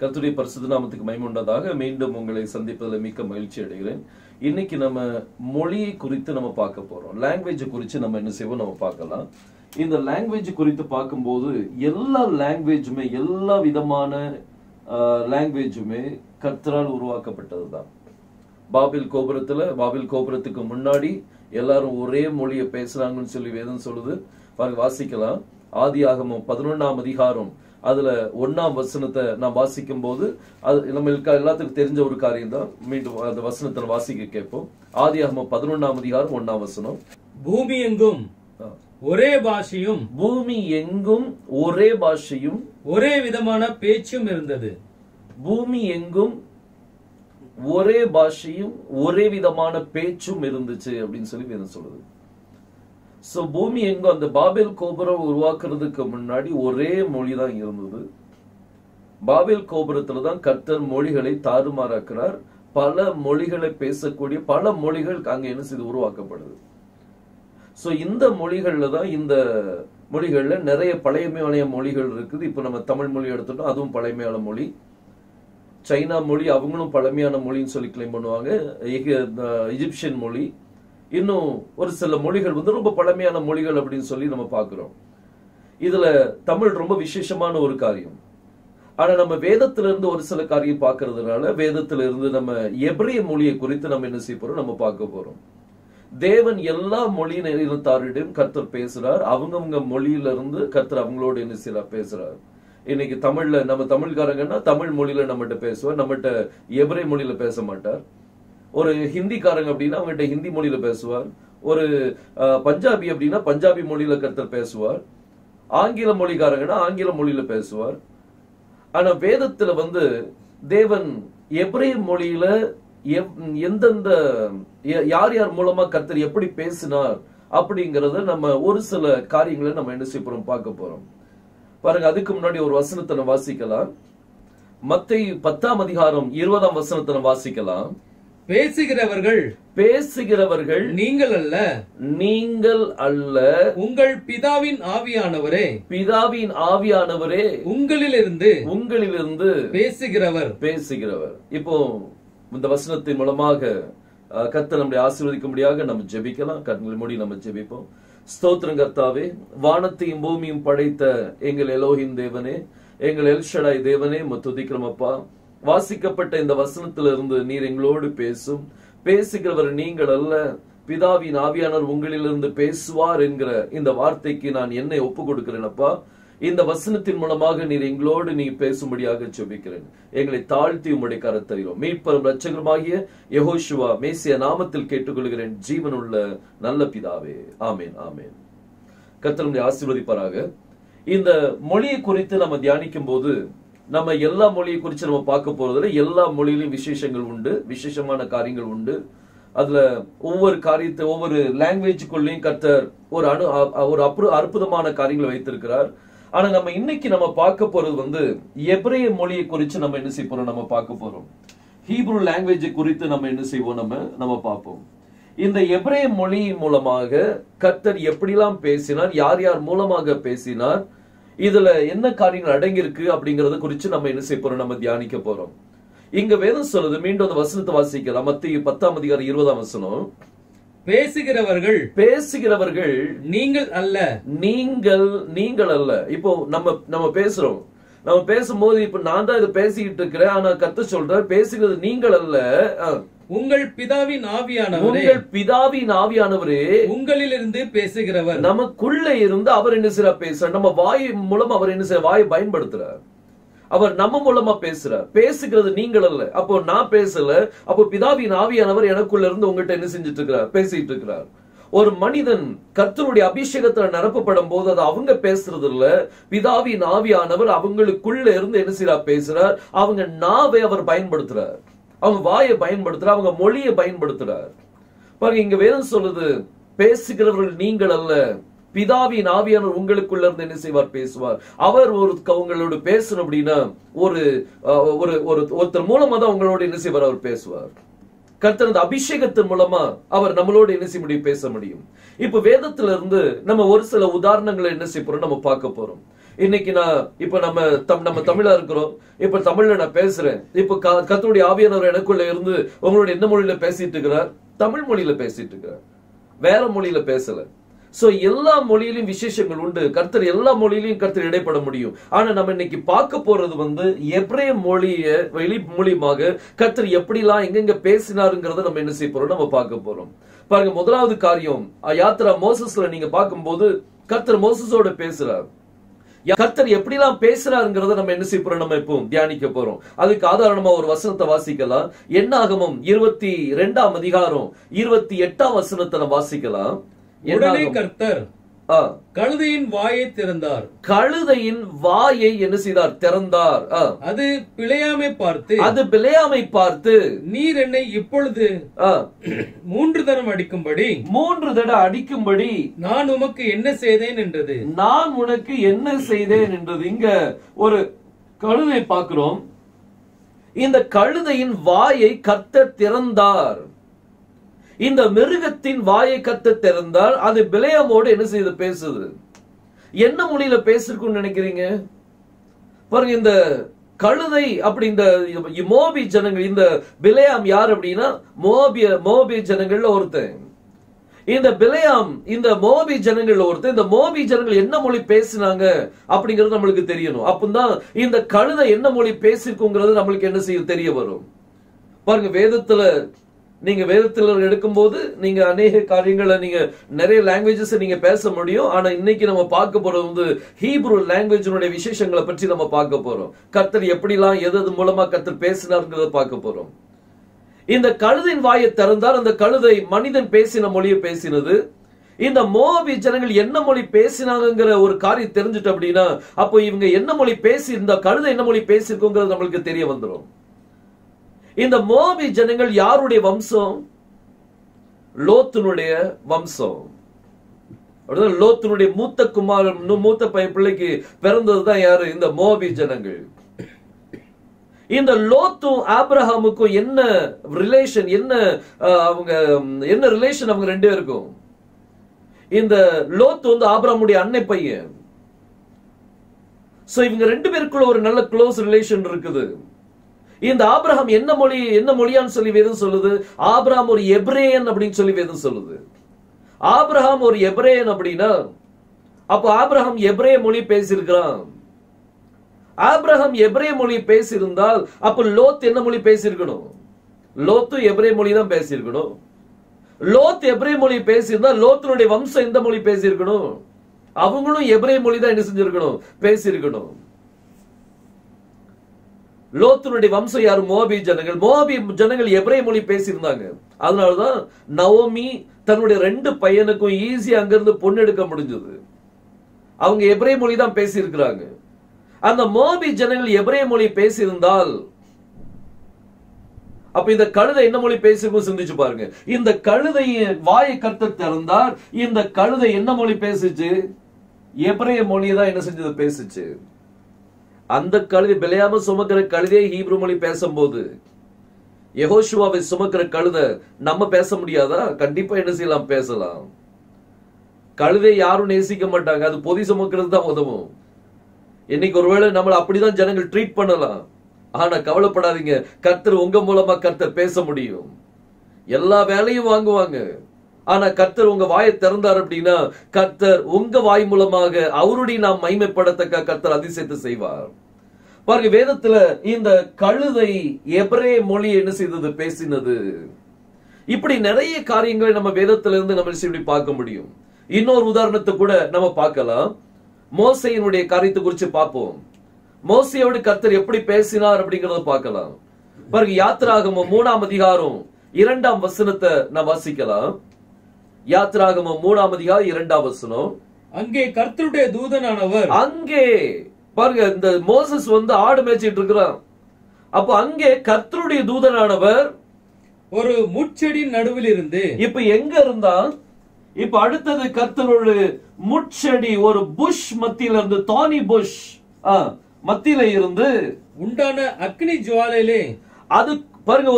கர்த்தருடைய பரிசுத்த நாமத்துக்கு மகிமை உண்டாதாக. மீண்டும் உங்களை சந்திப்பதில் மிக்க மகிழ்ச்சி அடைகிறேன். இன்னைக்கு நம்ம மொழியை குறித்து நம்ம பார்க்க போறோம். லாங்குவேஜ் குறித்து நம்ம என்ன செய்வோம் நம்ம பார்க்கலாம். இந்த லாங்குவேஜ் குறித்து பார்க்கும்போது எல்லா லாங்குவேஜுமே, எல்லா விதமான லாங்குவேஜுமே கர்த்தரால் உருவாக்கப்பட்டதுதான். பாபில் கோபுரத்துக்கு முன்னாடி எல்லாரும் ஒரே மொழியை பேசுறாங்கன்னு சொல்லி வேதம் சொல்லுது. பாருங்க, வாசிக்கலாம். ஆதியாகமம் 11ஆம் அதிகாரம் அதுல 1ஆம் வசனத்தை நான் வாசிக்கும் போது அது நம்ம எல்லாத்துக்கும் தெரிஞ்ச ஒரு காரியம் தான். மீண்டும் அந்த வசனத்தை வாசிக்க கேட்போம். ஆதியாகமம் 11ஆம் அதிகாரம் 1ஆம் வசனம். பூமி எங்கும் ஒரே பாஷையும், பூமி எங்கும் ஒரே பாஷையும், ஒரே விதமான பேச்சும் இருந்தது. பூமி எங்கும் ஒரே பாஷையும் ஒரே விதமான பேச்சும் இருந்துச்சு அப்படின்னு சொல்லி வேதம் சொல்லுது. சோ பூமி எங்கும் அந்த பாபேல் கோபுரம் உருவாக்குறதுக்கு முன்னாடி ஒரே மொழி தான் இருந்தது. பாபேல் கோபுரத்துல தான் கர்த்தர் மொழிகளை தாறுமாறாக்குறார். பல மொழிகளை பேசக்கூடிய பல மொழிகள் அங்க என்ன செய்து உருவாக்கப்படுது. சோ இந்த மொழிகள்ல தான், இந்த மொழிகள்ல நிறைய பழைமையான மொழிகள் இருக்குது. இப்ப நம்ம தமிழ் மொழி எடுத்துட்டோம், அதுவும் பழைமையான மொழி. சைனா மொழி அவங்களும் பழமையான மொழின்னு சொல்லி கிளைம் பண்ணுவாங்க. எஜிப்சியன் மொழி, இன்னும் ஒரு சில மொழிகள் வந்து ரொம்ப பழமையான மொழிகள் அப்படின்னு சொல்லி நம்ம பார்க்கிறோம். இதுல தமிழ் ரொம்ப விசேஷமான ஒரு காரியம். ஆனா நம்ம வேதத்துல இருந்து ஒரு சில காரியம் பார்க்கறதுனால, வேதத்துல இருந்து நம்ம எபிரேய மொழியை குறித்து நம்ம என்ன செய்ய போறோம், நம்ம பார்க்க போறோம். தேவன் எல்லா மொழியினத்தாரிடம் கர்த்தர் பேசுறார். அவங்கவுங்க மொழியில இருந்து கர்த்தர் அவங்களோட என்ன செய்யறார், பேசுறார். இன்னைக்கு தமிழ்ல நம்ம தமிழ்காரங்கன்னா தமிழ் மொழியில நம்மகிட்ட பேசுவார், நம்மகிட்ட எபிரேய மொழியில பேச மாட்டார். ஒரு ஹிந்திக்காரங்க அப்படின்னா அவங்ககிட்ட ஹிந்தி மொழியில பேசுவார். ஒரு பஞ்சாபி அப்படின்னா பஞ்சாபி மொழியில கர்த்தர் பேசுவார். ஆங்கில மொழிக்காரங்கன்னா ஆங்கில மொழியில பேசுவார். ஆனா வேதத்துல வந்து தேவன் எபிரேய மொழியில எந்தெந்த யார் யார் மூலமா கர்த்தர் எப்படி பேசினார் அப்படிங்கறத நம்ம ஒரு சில காரியங்களை நம்ம என்ன செய்ய போறோம், பார்க்க போறோம். பாருங்க, அதுக்கு முன்னாடி ஒரு வசனத்தை நம்ம வாசிக்கலாம். மத்தேயு 10ஆம் அதிகாரம் 20ஆம் வசனத்தை நம்ம வாசிக்கலாம். பேசுகிறவர்கள் நீங்கள் அல்ல, உங்கள் பிதாவின் ஆவியானவரே உங்களிலிருந்து பேசுகிறவர். இப்போ இந்த வசனத்தின் மூலமாக கர்த்தர் நம்மை ஆசீர்வதிக்கும்படியாக நம்ம ஜெபிக்கலாம். கண்களை மூடி நம்ம ஜெபிப்போம். ஸ்தோத்திரம் கர்த்தாவே, வானத்தையும் பூமியும் படைத்த எங்கள் எலோஹிம் தேவனே, எங்கள் எல்ஷடாய் தேவனே, துதிக்கிறோம் அப்பா. வாசிக்கப்பட்ட இந்த வசனத்திலிருந்து நீர் எங்களோடு பேசுகிறவர் நீங்கள் அல்ல, பிதாவின் ஆவியானவர் உங்களிலிருந்து பேசுவார் என்கிற இந்த வார்த்தைக்கு நான் என்னை ஒப்பு கொடுக்கிறேன் அப்பா. இந்த வசனத்தின் மூலமாக நீர் எங்களோடு நீ பேசும்படியாக ஜெபிக்கிறேன். எங்களை தாழ்த்தி உம்முடைய கரத்தருகிறோம். மீட்பரும் இரட்சகருமாகிய யெகோஷுவா மேசியா நாமத்தில் கேட்டுக்கொள்கிறேன், ஜீவனுள்ள நல்ல பிதாவே. ஆமேன், ஆமேன். கர்த்தர் நம்மை ஆசீர்வதிப்பாராக. இந்த மொழியை குறித்து நம்ம தியானிக்கும் போது நம்ம எல்லா மொழியை குறித்து நம்ம பார்க்க போறதுல எல்லா மொழியிலும் விசேஷங்கள் உண்டு, விசேஷமான காரியங்கள் உண்டு. அதுல ஒவ்வொரு காரியத்தை ஒவ்வொரு லாங்குவேஜுக்குள்ளேயும் கர்த்தர் ஒரு அற்புதமான காரியங்களை வைத்திருக்கிறார். ஆனா நம்ம இன்னைக்கு நம்ம பார்க்க போறது வந்து எபிரேய மொழியை குறித்து நம்ம என்ன செய்ய போறோம், நம்ம பார்க்க போறோம். ஹீப்ரு லாங்குவேஜ் குறித்து நம்ம என்ன செய்வோம், நம்ம பார்ப்போம். இந்த எபிரேய மொழி மூலமாக கர்த்தர் எப்படிலாம் பேசினார், யார் யார் மூலமாக பேசினார், இதுல என்ன காரியங்கள் அடங்கியிருக்கு அப்படிங்கறத குறித்து நம்ம என்ன செய்ய போறோம், நம்ம தியானிக்க போறோம். இங்க வேதம் சொல்லுது, மீண்டும் அந்த வசனத்தை வாசிக்கலாம். மத்தேயு 10ஆம் அதிகாரம் 20ஆம் வசனம். பேசுகிறவர்கள் நீங்கள் அல்ல. இப்போ நம்ம பேசுறோம், நம்ம பேசும்போது இப்ப நான் தான் இதை பேசிக்கிட்டு இருக்கிறேன். ஆனா கர்த்தர் சொல்றார், பேசுகிறது நீங்கள் அல்ல, உங்கள் பிதாவின் ஆவியானவரே உங்களிலிருந்து பேசுகிறவர். நமக்குள்ள இருந்து அவர் என்ன செய்ய பேசுறார், நம்ம வாய் மூலம் அவர் என்ன செய்ய வாயை பயன்படுத்துறார். அவர் நம்ம மூலமா பேசுறார். பேசுகிறது நீங்கள் அல்ல. அப்போ நான் பேசல, அப்போ பிதாவின் ஆவியானவர் எனக்குள்ள இருந்து உங்ககிட்ட என்ன செஞ்சிட்டு இருக்கிறார், பேசிட்டு இருக்கிறார். ஒரு மனிதன் கர்த்தருடைய அபிஷேகத்துல நிரப்பப்படும் போது அது அவங்க பேசுறது இல்ல, பிதாவின் ஆவியானவர் அவங்களுக்குள்ள இருந்து என்ன செய்யறார், பேசுறார். அவங்க நாவை அவர் பயன்படுத்துறார், அவங்க வாயை பயன்படுத்துறார், அவங்க மொழியை பயன்படுத்துறார். பாருங்க, இங்க வேதம் சொல்லுது, பேசுகிறவர்கள் நீங்கள் அல்ல, பிதாவின் ஆவியானவர் உங்களுக்குள்ள இருந்து என்ன செய்வார்? பேசுவார். அவர் உங்களோட பேசணும் அப்படின்னா ஒருத்தர் மூலமா தான் உங்களோட என்ன செய்வார்? அவர் பேசுவார். கர்த்தர் அபிஷேகத்தின் மூலமா அவர் நம்மளோட என்ன செய்ய முடியும்? பேச முடியும். இப்ப வேதத்துல இருந்து நம்ம ஒரு சில உதாரணங்களை என்ன செய்ய போறோம்? நம்ம பார்க்க போறோம். இன்னைக்கு நம்ம தமிழா இருக்கிறோம். இப்ப தமிழ்ல நான் பேசுறேன். இப்ப கர்த்தருடைய ஆவியானவர் எனக்குள்ள இருந்து உங்களோட என்ன மொழியில பேசிட்டு இருக்கிறார்? தமிழ் மொழியில பேசிட்டு இருக்கிறார், வேற மொழியில பேசல. சோ எல்லா மொழியிலும் விசேஷங்கள் உண்டு. கர்த்தர் எல்லா மொழியிலும் கர்த்தர் இடைப்பட முடியும். ஆனா நம்ம இன்னைக்கு பார்க்க போறது எபிரேய மொழிய வெளி மூலியமாக கர்த்தர் எப்படிலாம் எங்கெங்க பேசினாருங்கிறத நம்ம என்ன செய்ய போறோம்? நம்ம பார்க்க போறோம். பாருங்க, முதலாவது காரியம் யாத்திரா மோசஸ்ல நீங்க பார்க்கும்போது கர்த்தர் மோசஸோட பேசுறார். கர்த்தர் எப்படிலாம் பேசுறாருங்கிறத நம்ம என்ன செய்ய போறோம்? நம்ம இப்போ தியானிக்க போறோம். அதுக்கு ஆதாரமா ஒரு வசனத்தை வாசிக்கலாம். என்னாகமம் 22ஆம் அதிகாரம் 28ஆம் வசனத்தை நம்ம வாசிக்கலாம். உடனே கர்த்தர் கழுதையின் வாயை திறந்தார். கழுதையின் வாயை என்ன செய்தார்? திறந்தார். அது பிழையாமை பார்த்து நீர் என்னை இப்பொழுது 3 தரம் அடிக்கும்படி 3 தடவை அடிக்கும்படி நான் உமக்கு என்ன செய்தேன் என்றது. நான் உனக்கு என்ன செய்தேன் என்றது. இங்க ஒரு கழுதை பார்க்கிறோம். இந்த கழுதையின் வாயை கர்த்தர் திறந்தார். இந்த மிருகத்தின் வாயை கர்த்தர் திறந்தார். அது பிலேயாமோடு என்ன செய்து பேசுது? என்ன மொழியில பேசிருக்குன்னு நினைக்கிறீங்க? பாருங்க, இந்த கழுதை அப்படி இந்த மோபி ஜனங்கள், இந்த பிலேயாம் யார் அப்படின்னா மோபி ஜனங்கள்ல ஒருத்தன். இந்த பிலேயாம் இந்த மோபி ஜனங்கள்ல ஒருத்தன். இந்த மோபி ஜனங்கள் என்ன மொழி பேசினாங்க அப்படிங்கிறது நம்மளுக்கு தெரியணும். அப்பதான் இந்த கழுதை என்ன மொழி பேசிருக்குங்கிறது நம்மளுக்கு என்ன செய்ய தெரிய வரும். பாருங்க, வேதத்துல எடுக்கும்போது நீங்க அநேக காரியங்களை நீங்க நிறைய லாங்குவேஜஸ் நீங்க பேச முடியும். ஆனா இன்னைக்கு நம்ம பார்க்க போறது ஹீப்ரு லாங்குவேஜினுடைய விசேஷங்களை பற்றி நம்ம பார்க்க போறோம். கர்த்தர் எப்படிலாம் எது மூலமா கர்த்தர் பேசினார்ங்கிறத பார்க்க போறோம். இந்த கழுதையின் வாயை திறந்தார். அந்த கழுதை மனிதன் பேசின மொழியை பேசினது. இந்த மோபி ஜனங்கள் என்ன மொழி பேசினாங்கிற ஒரு காரியம் தெரிஞ்சுட்டு அப்படின்னா அப்போ இவங்க என்ன மொழி பேசி இந்த கழுதை என்ன மொழி பேசிருக்குங்கிறது நம்மளுக்கு தெரிய வந்துடும். இந்த மோபி ஜனங்கள் யாருடைய வம்சம்? லோத்தினுடைய வம்சம். லோத்தினுடைய மூத்த பிள்ளைக்கு பிறந்ததுதான் யாரு? இந்த மோபி ஜனங்கள். இந்த லோத்தும் ஆபிரகாமுக்கும் என்ன ரிலேஷன்? என்ன ரிலேஷன் அவங்க ரெண்டு பேருக்கும்? இந்த லோத்து ஆபிரகாமுடைய அன்னை பையன். சோ இவங்க ரெண்டு பேருக்குள்ள ஒரு நல்ல க்ளோஸ் ரிலேஷன் இருக்குது. இந்த ஆபிரகாம் என்ன மொழியான்னு சொல்லி வேதம் சொல்லுது? ஆபிரகாம் ஒரு எபிரேயன் அப்படின்னு சொல்லி வேதம் சொல்லுது. ஆபிரகாம் ஒரு எபிரேயன் அப்படின்னா அப்ப ஆபிரகாம் எபிரேய மொழி பேசியிருக்கிறான். ஆபிரகாம் எபிரேய மொழி பேசியிருந்தால் அப்ப லோத் என்ன மொழி பேசியிருக்கணும்? லோத்து எபிரேய மொழி தான் பேசியிருக்கணும். லோத் எபிரேய மொழி பேசியிருந்தா லோத்தினுடைய வம்சம் எந்த மொழி பேசியிருக்கணும்? அவங்களும் எபிரேய மொழி தான் என்ன செஞ்சிருக்கணும்? பேசியிருக்கணும். லோத்தினுடைய வம்சம் யாரு? மோபி ஜனங்கள். மோபி ஜனங்கள் எபிரேய மொழி பேசியிருந்தாங்க. அதனாலதான் நவோமி தன்னுடைய 2 பையனுக்கும் ஈஸியா அங்கிருந்து பொண்ணு எடுக்க முடிஞ்சது. அவங்க எபிரேய மொழி தான் பேசியிருக்கிறாங்க. அந்த மோபி ஜனங்கள் எபிரேய மொழி பேசியிருந்தால் அப்ப இந்த கழுதை என்ன மொழி பேசிருக்கும் சிந்திச்சு பாருங்க. இந்த கழுதையை வாயை கர்த்தர் திறந்தார். இந்த கழுதை என்ன மொழி பேசிச்சு? எபிரேய மொழியை தான் என்ன செஞ்சது? பேசிச்சு. அந்த கழுதை பிலேயாம சுமக்கிற கழுதையை ஹீப்ரு மொழி பேசும்போது யெகோஷுவாவை சுமக்கிற கழுதை நம்ம பேச முடியாதா? கண்டிப்பா என்ன செய்யலாம்? பேசலாம். கழுதை யாரும் நேசிக்க மாட்டாங்க. அது பொதி சுமக்கிறது தான் உதவும். இன்னைக்கு ஒருவேளை நம்மள அப்படிதான் ஜனங்கள் ட்ரீட் பண்ணலாம். ஆனா கவலைப்படாதீங்க, கர்த்தர் உங்க மூலமா கர்த்தர் பேச முடியும். எல்லா வேலையும் வாங்குவாங்க. ஆனா கர்த்தர் உங்க வாயை திறந்தார் அப்படின்னா கர்த்தர் உங்க வாய் மூலமாக அவருடைய நாம் மகிமைப்படத்தக்க கர்த்தர் அதிசயத்தை செய்வார். பாருங்க, வேதத்துல இந்த கழுதை எபிரேய மொழி என்ன செய்தது? பேசினது. இப்படி நிறைய காரியங்களை நம்ம வேதத்துல இருந்து நம்ம பார்க்க முடியும். இன்னொரு உதாரணத்தை கூட நம்ம பார்க்கலாம். மோசையினுடைய காரியத்தை குறித்து பார்ப்போம். மோசையோடு கர்த்தர் எப்படி பேசினார் அப்படிங்கறத பார்க்கலாம். பாருங்க, யாத்திராகமம் 3ஆம் அதிகாரம் 2ஆம் வசனத்தை நான் வாசிக்கலாம். யாத்திராகமம் 3ஆம் அதிகாரம் 2ஆம் வசனம். அங்கே கர்த்தருடைய தூதனானவர். அங்கே பாருங்க, இந்த மோசஸ் ஆடு மேய்ச்சிட்டு இருக்கிறான். அப்ப அங்கே கர்த்தருடைய தூதனானவர் ஒரு முட்செடி நடுவில் இருந்து. இப்ப எங்க இருந்தா? இப்ப அடுத்தது கர்த்தர் ஒரு முட்செடி, ஒரு புஷ் மத்தியில இருந்து, தானி புஷ் மத்தியில இருந்து உண்டான அக்னி ஜுவாலையிலே, அது பாருங்க,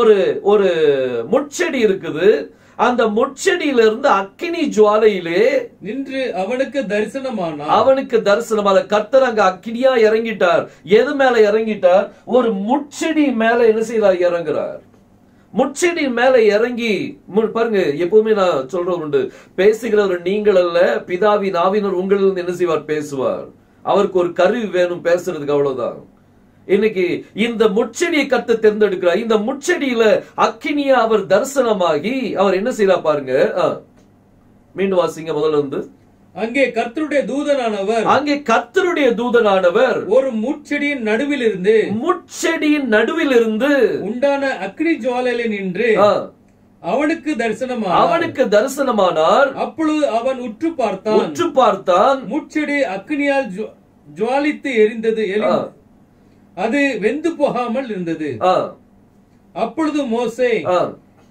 ஒரு முட்செடி இருக்குது. அந்த முட்செடியில இருந்து அக்கினி ஜுவாலையிலே நின்று அவனுக்கு தரிசனமானார். அவனுக்கு தரிசனமான கர்த்தர் அங்க அக்கினியா இறங்கிட்டார். எது மேல இறங்கிட்டார்? ஒரு முட்செடி மேல என்ன செய்யறார்? இறங்குறார். முட்செடி மேல இறங்கி பாருங்க, எப்பவுமே நான் சொல்றது உண்டு, பேசுகிறவர் நீங்கள் அல்ல, பிதாவின் ஆவியினர் உங்களிலிருந்து என்ன செய்வார்? பேசுவார். அவருக்கு ஒரு கருவி வேணும் பேசுறதுக்கு, அவ்வளவுதான். இன்னைக்கு இந்த முட்செடியை கர்த்தர் தேர்ந்தெடுக்கிறார். இந்த முட்செடியில அக்கினியா அவர் தரிசனமாகி அவர் என்ன செய்யறார் பாருங்க. மீண்டும் வாசிங்க முதல்ல இருந்து. அங்கே கர்த்தருடைய தூதனானவர் ஒரு முட்செடியின் நடுவில் இருந்து உண்டான அக்னி ஜுவாலையிலே நின்று அவனுக்கு தரிசனமானார். அப்பொழுது அவன் உற்று பார்த்தான். முட்செடி அக்னியால் ஜுவாலித்து எரிந்தது. அது வெந்து போகாமல் இருந்தது. அப்பொழுது மோசே,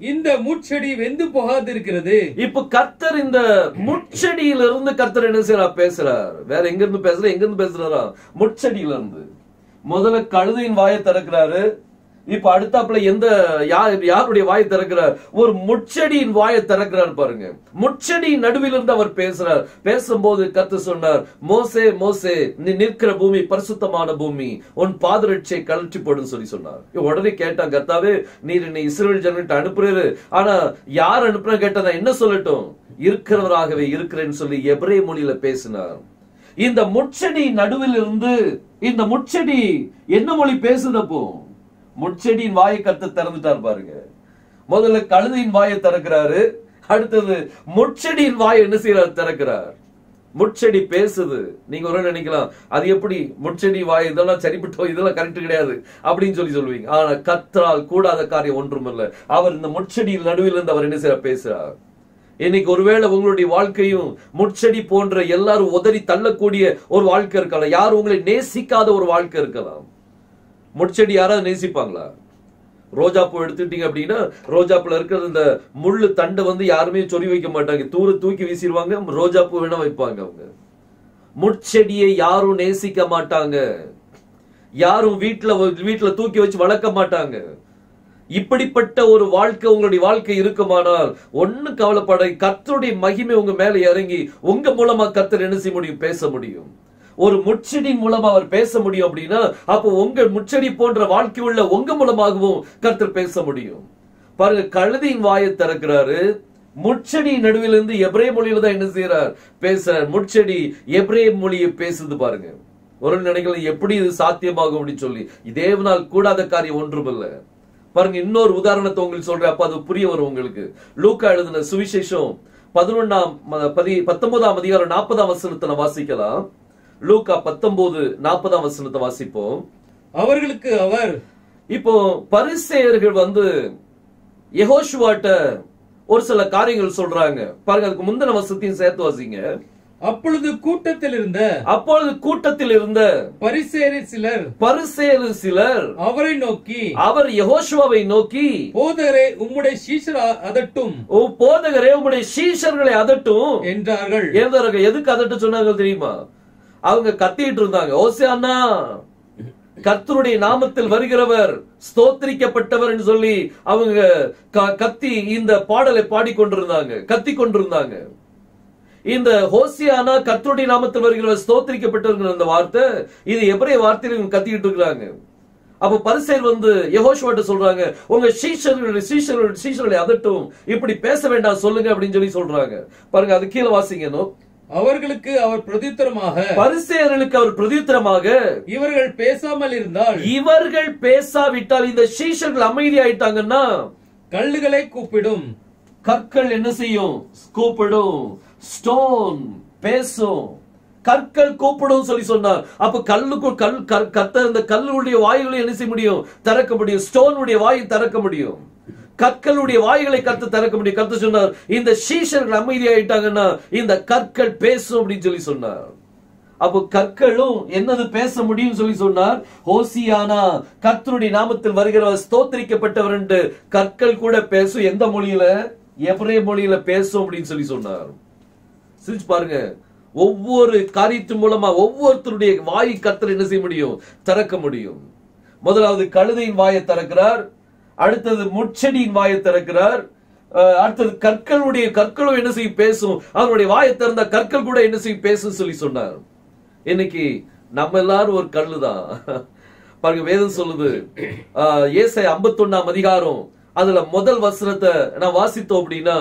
இந்த முட்செடி வெந்து போகாதிருக்கிறது. இப்ப கர்த்தர் இந்த முட்செடியிலிருந்து கர்த்தர் என்ன செய்யறார்? பேசுறார். வேற எங்க இருந்து பேசுறாரா? முட்செடியில இருந்து. முதல்ல கழுதையின் வாயை திறக்கிறாரு. இப்ப அடுத்தாப்புல யாருடைய வாயை திறக்கிறார்? ஒரு முட்செடியின் வாயை திறக்கிறார். பாருங்க, முட்செடியின் நடுவில் இருந்து அவர் பேசுறார். பேசும்போது கர்த்தர் சொன்னார், மோசே மோசே, நீ நிற்கிற பூமி பரிசுத்தமான பூமி, உன் பாதரட்சை கழற்றி போடுன்னு சொல்லி சொன்னார். உடனே கேட்டான், கர்த்தாவே, நீர் என்னை இஸ்ரவேல் ஜனங்கிட்ட அனுப்புறாரு, ஆனா யார் அனுப்புற கேட்டா நான் என்ன சொல்லட்டும்? இருக்கிறவராகவே இருக்கிறேன்னு சொல்லி எபிரேய மொழியில பேசினார். இந்த முட்செடி நடுவில் இருந்து இந்த முட்செடி என்ன மொழி பேசுதப்போ? முட்செடியின் வாயை கர்த்தர் திறந்துட்டார். பாருங்க, முதல்ல கழுதையின் வாயை திறக்கிறாரு. அடுத்தது முட்செடியின் வாயை என்ன செய்யறாரு? திறக்கிறார். முட்செடி பேசுது. நீங்க ஒரு நினைக்கலாம், அது எப்படி முட்செடி வாய், இதெல்லாம் சரிப்பட்டோம், இதெல்லாம் கரெக்ட் கிடையாது அப்படின்னு சொல்லுவீங்க. ஆனா கர்த்தரால் கூடாத காரியம் ஒன்றும் இல்லை. அவர் இந்த முட்செடியில் நடுவில் இருந்து அவர் என்ன செய்ய பேசுறார். இன்னைக்கு ஒருவேளை உங்களுடைய வாழ்க்கையும் முட்செடி போன்ற எல்லாரும் உதறி தள்ளக்கூடிய ஒரு வாழ்க்கை இருக்கலாம். யாரும் உங்களை நேசிக்காத ஒரு வாழ்க்கை இருக்கலாம். முட்செடி யாராவது நேசிப்பாங்களா? ரோஜா பூ எடுத்துட்டீங்க அப்படின்னா, ரோஜாப்புல இருக்கிற இந்த முள்ளு தண்டை யாருமே சொறி வைக்க மாட்டாங்க, தூக்கி வீசிடுவாங்க. ரோஜா பூ வேணா வைப்பாங்க. அவங்க முட்செடியை யாரும் நேசிக்க மாட்டாங்க. யாரும் வீட்டுல தூக்கி வச்சு வளர்க்க மாட்டாங்க. இப்படிப்பட்ட ஒரு வாழ்க்கை உங்களுடைய வாழ்க்கை இருக்குமானால் ஒண்ணு கவலைப்பட, கர்த்தருடைய மகிமை உங்க மேல இறங்கி உங்க மூலமா கர்த்தர் என்ன செய்ய முடியும்? பேச முடியும். ஒரு முட்செடி மூலமா அவர் பேச முடியும் அப்படின்னா, அப்போ உங்க முட்செடி போன்ற வாழ்க்கை உள்ள உங்க மூலமாகவும் கர்த்தர் பேச முடியும். பாருங்க, கழுதையின் வாயை திறக்கிறாரு. முட்செடி நடுவில் இருந்து எபிரேய மொழியில தான் என்ன செய்யறார்? பேசுறார். முட்செடி எபிரேய மொழியை பேசுது. பாருங்க, ஒரு நினைக்கலாம் எப்படி இது சாத்தியமாகும் அப்படின்னு சொல்லி. தேவனால் கூடாத காரியம் ஒன்றும் இல்லை. பாருங்க, இன்னொரு உதாரணத்தை உங்களுக்கு சொல்றேன், அப்ப அது புரிய வரும் உங்களுக்கு. லூக்கா எழுதின சுவிசேஷம் 19ஆம் அதிகாரம் 40ஆம் வசனத்தை வாசிக்கலாம். லூக்கா 19:40 வசனத்தை வாசிப்போம். அவர்களுக்கு அவர், இப்போ பரிசேயர்கள் யெகோஷுவாட்ட ஒரு சில காரியங்கள் சொல்றாங்க. பாருங்க, அதுக்கு முந்தின வசனத்தையும் சேர்த்து வாசிங்க. அப்பொழுது கூட்டத்தில் இருந்த பரிசேயர் சிலர் அவரை நோக்கி, அவர் யெகோஷுவாவை நோக்கி, போதகரே உம்முடைய சீஷர் அதட்டும், போதகரே உம்முடைய சீஷர்களை அதட்டும் என்றார்கள். எதுக்கு அதட்ட சொன்னாங்க தெரியுமா? அவங்க கத்திட்டு இருந்தாங்க, ஓசியானா, கர்த்தருடைய நாமத்தில் வருகிறவர் ஸ்தோத்திரிக்கப்பட்டவர் என்று சொல்லி அவங்க கத்தி இந்த பாடலை பாடிக்கொண்டிருந்தாங்க, கத்தி கொண்டிருந்தாங்க. இந்த ஹோசியானா, கர்த்தருடைய நாமத்தில் வருகிறவர் ஸ்தோத்திரிக்கப்பட்டவர் அந்த வார்த்தை, இது எபிரேய வார்த்தையில இவங்க கத்திக்கிட்டு இருக்கிறாங்க. அப்ப பரிசேயர் யெகோஷுவாட்ட சொல்றாங்க, உங்க சீஷர்களை அதட்டும், இப்படி பேச வேண்டாம் சொல்லுங்க அப்படின்னு சொல்லி சொல்றாங்க. பாருங்க, அது கீழே வாசிங்க. அவர்களுக்கு அவர் பிரதியுத்தரமாக, பரிசேயர்களுக்கு அவர் பிரதியுத்தரமாக, இவர்கள் பேசாமல் இருந்தால், இவர்கள் பேசாவிட்டால், இந்த சீஷர்கள் அமைதியாயிட்டாங்கன்னா கல்லுகளை கூப்பிடும். கற்கள் என்ன செய்யும்? கூப்பிடும். ஸ்டோன் பேசும், கற்கள் கூப்பிடும் சொல்லி சொன்னார். அப்ப கர்த்தர் இந்த கல்லுடைய வாய்களை என்ன செய்ய முடியும்? திறக்க முடியும். ஸ்டோனுடைய வாயை திறக்க முடியும். கற்களுடைய வாய்களை கர்த்தர் திறக்க முடியும். கர்த்தர் சொன்னார், இந்த சீஷர்கள் அமைதியாயிட்டாங்கன்னா இந்த கற்கள் பேசும் அப்படின்னு சொல்லி சொன்னார். அப்போ கற்களும் என்னது பேச முடியும் சொல்லி சொன்னார். ஹோசியானா, கர்த்தருடைய நாமத்தில் வருகிறவர் ஸ்தோத்திரிக்கப்பட்டவர் என்று கற்கள் கூட பேசும். எந்த மொழியில? எபிரேய மொழியில பேசும் அப்படின்னு சொல்லி சொன்னார். சிரிச்சு பாருங்க. ஒவ்வொரு காரியத்தின் மூலமா ஒவ்வொருத்தருடைய வாயை கர்த்தர் என்ன செய்ய முடியும்? திறக்க முடியும். முதலாவது கழுதையின் வாயை திறக்கிறார், அடுத்தது முட்செடியின் வாயை திறக்கிறார், அடுத்தது கற்களும் என்ன செய்யும்? பேசும். அவருடைய வாயை திறந்த கற்கள் கூட என்ன செய்யும்? பேசும் சொல்லி சொன்னார். இன்னைக்கு நம்ம எல்லாரும் ஒரு கல்லுதான். பாருங்க, வேதம் சொல்லுது, ஏசாயா 51 அதிகாரம் அதுல முதல் வசனத்தை நான் வாசித்தோம் அப்படின்னா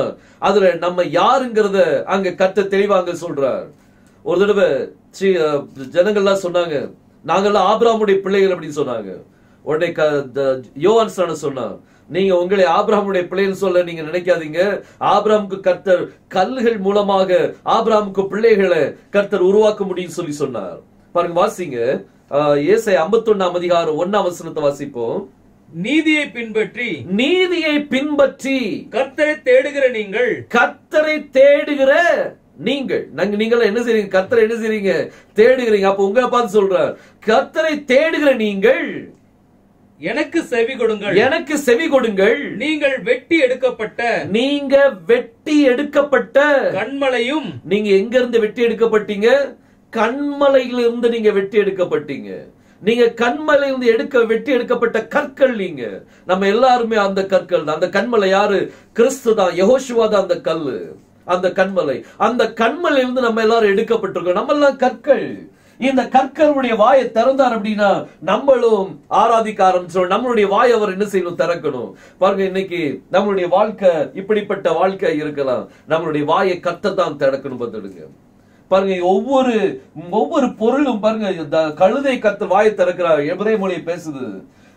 அதுல நம்ம யாருங்கிறத அங்க கர்த்தர் தெளிவாங்க சொல்றார். ஒரு தடவை ஜனங்கள்லாம் சொன்னாங்க, நாங்கெல்லாம் ஆபிரகாமுடைய பிள்ளைகள் அப்படின்னு சொன்னாங்க. உடனே யோவான் ஸ்நானன் சொன்னார், நீங்க உங்களை ஆபிரகாமுடைய பிள்ளைன்னு சொல்ல நீங்க நினைக்காதீங்க. ஆபிரகாமுக்கு கர்த்தர் கல்லுகள் மூலமாக ஆபிரகாமுக்கு பிள்ளைகளை கர்த்தர் உருவாக்க முடியும் சொல்லி சொன்னார். பாருங்க, வாசிங்க ஏசாயா 51 அதிகாரம் 1 வசனத்தை வாசிப்போம். நீதியை பின்பற்றி கர்த்தரை தேடுகிற நீங்கள் நீங்கள் என்ன செய்றீங்க? கர்த்தரை என்ன செய்றீங்க? தேடுகிறீங்க. அப்ப உங்களை பார்த்து சொல்றார், கர்த்தரை தேடுகிற நீங்கள் எனக்கு செவி கொடுங்கள். நீங்கள் வெட்டி எடுக்கப்பட்ட கன்மலையும். நீங்க எங்க இருந்து வெட்டி எடுக்கப்பட்டீங்க? கண்மலையிலிருந்து நீங்க வெட்டி எடுக்கப்பட்டீங்க. நீங்க கண்மலையிலிருந்து வெட்டி எடுக்கப்பட்ட கற்கள். நீங்க நம்ம எல்லாருமே அந்த கற்கள் தான். அந்த கண்மலை யாரு? கிறிஸ்து தான், யெகோஷுவா தான் அந்த கல்லு, அந்த கண்மலை. அந்த கண்மலையிலிருந்து நம்ம எல்லாரும் எடுக்கப்பட்டிருக்கோம். நம்ம எல்லாம் கற்கள். இந்த கற்களுடைய வாயை திறந்தார் அப்படின்னா நம்மளும் ஆராதிக்க ஆரம்பிச்சோம். நம்மளுடைய வாய் அவர் என்ன செய்யணும்? திறக்கணும். பாருங்க, இன்னைக்கு நம்மளுடைய வாழ்க்கை இப்படிப்பட்ட வாழ்க்கை இருக்கலாம். நம்மளுடைய வாயை கத்தத்தான் திறக்கணும். பார்த்துடுங்க. பாருங்க, ஒவ்வொரு பொருளும் பாருங்க, கழுதை கர்த்தர் வாயை திறக்கிறார், எபிரேய மொழியை பேசுது.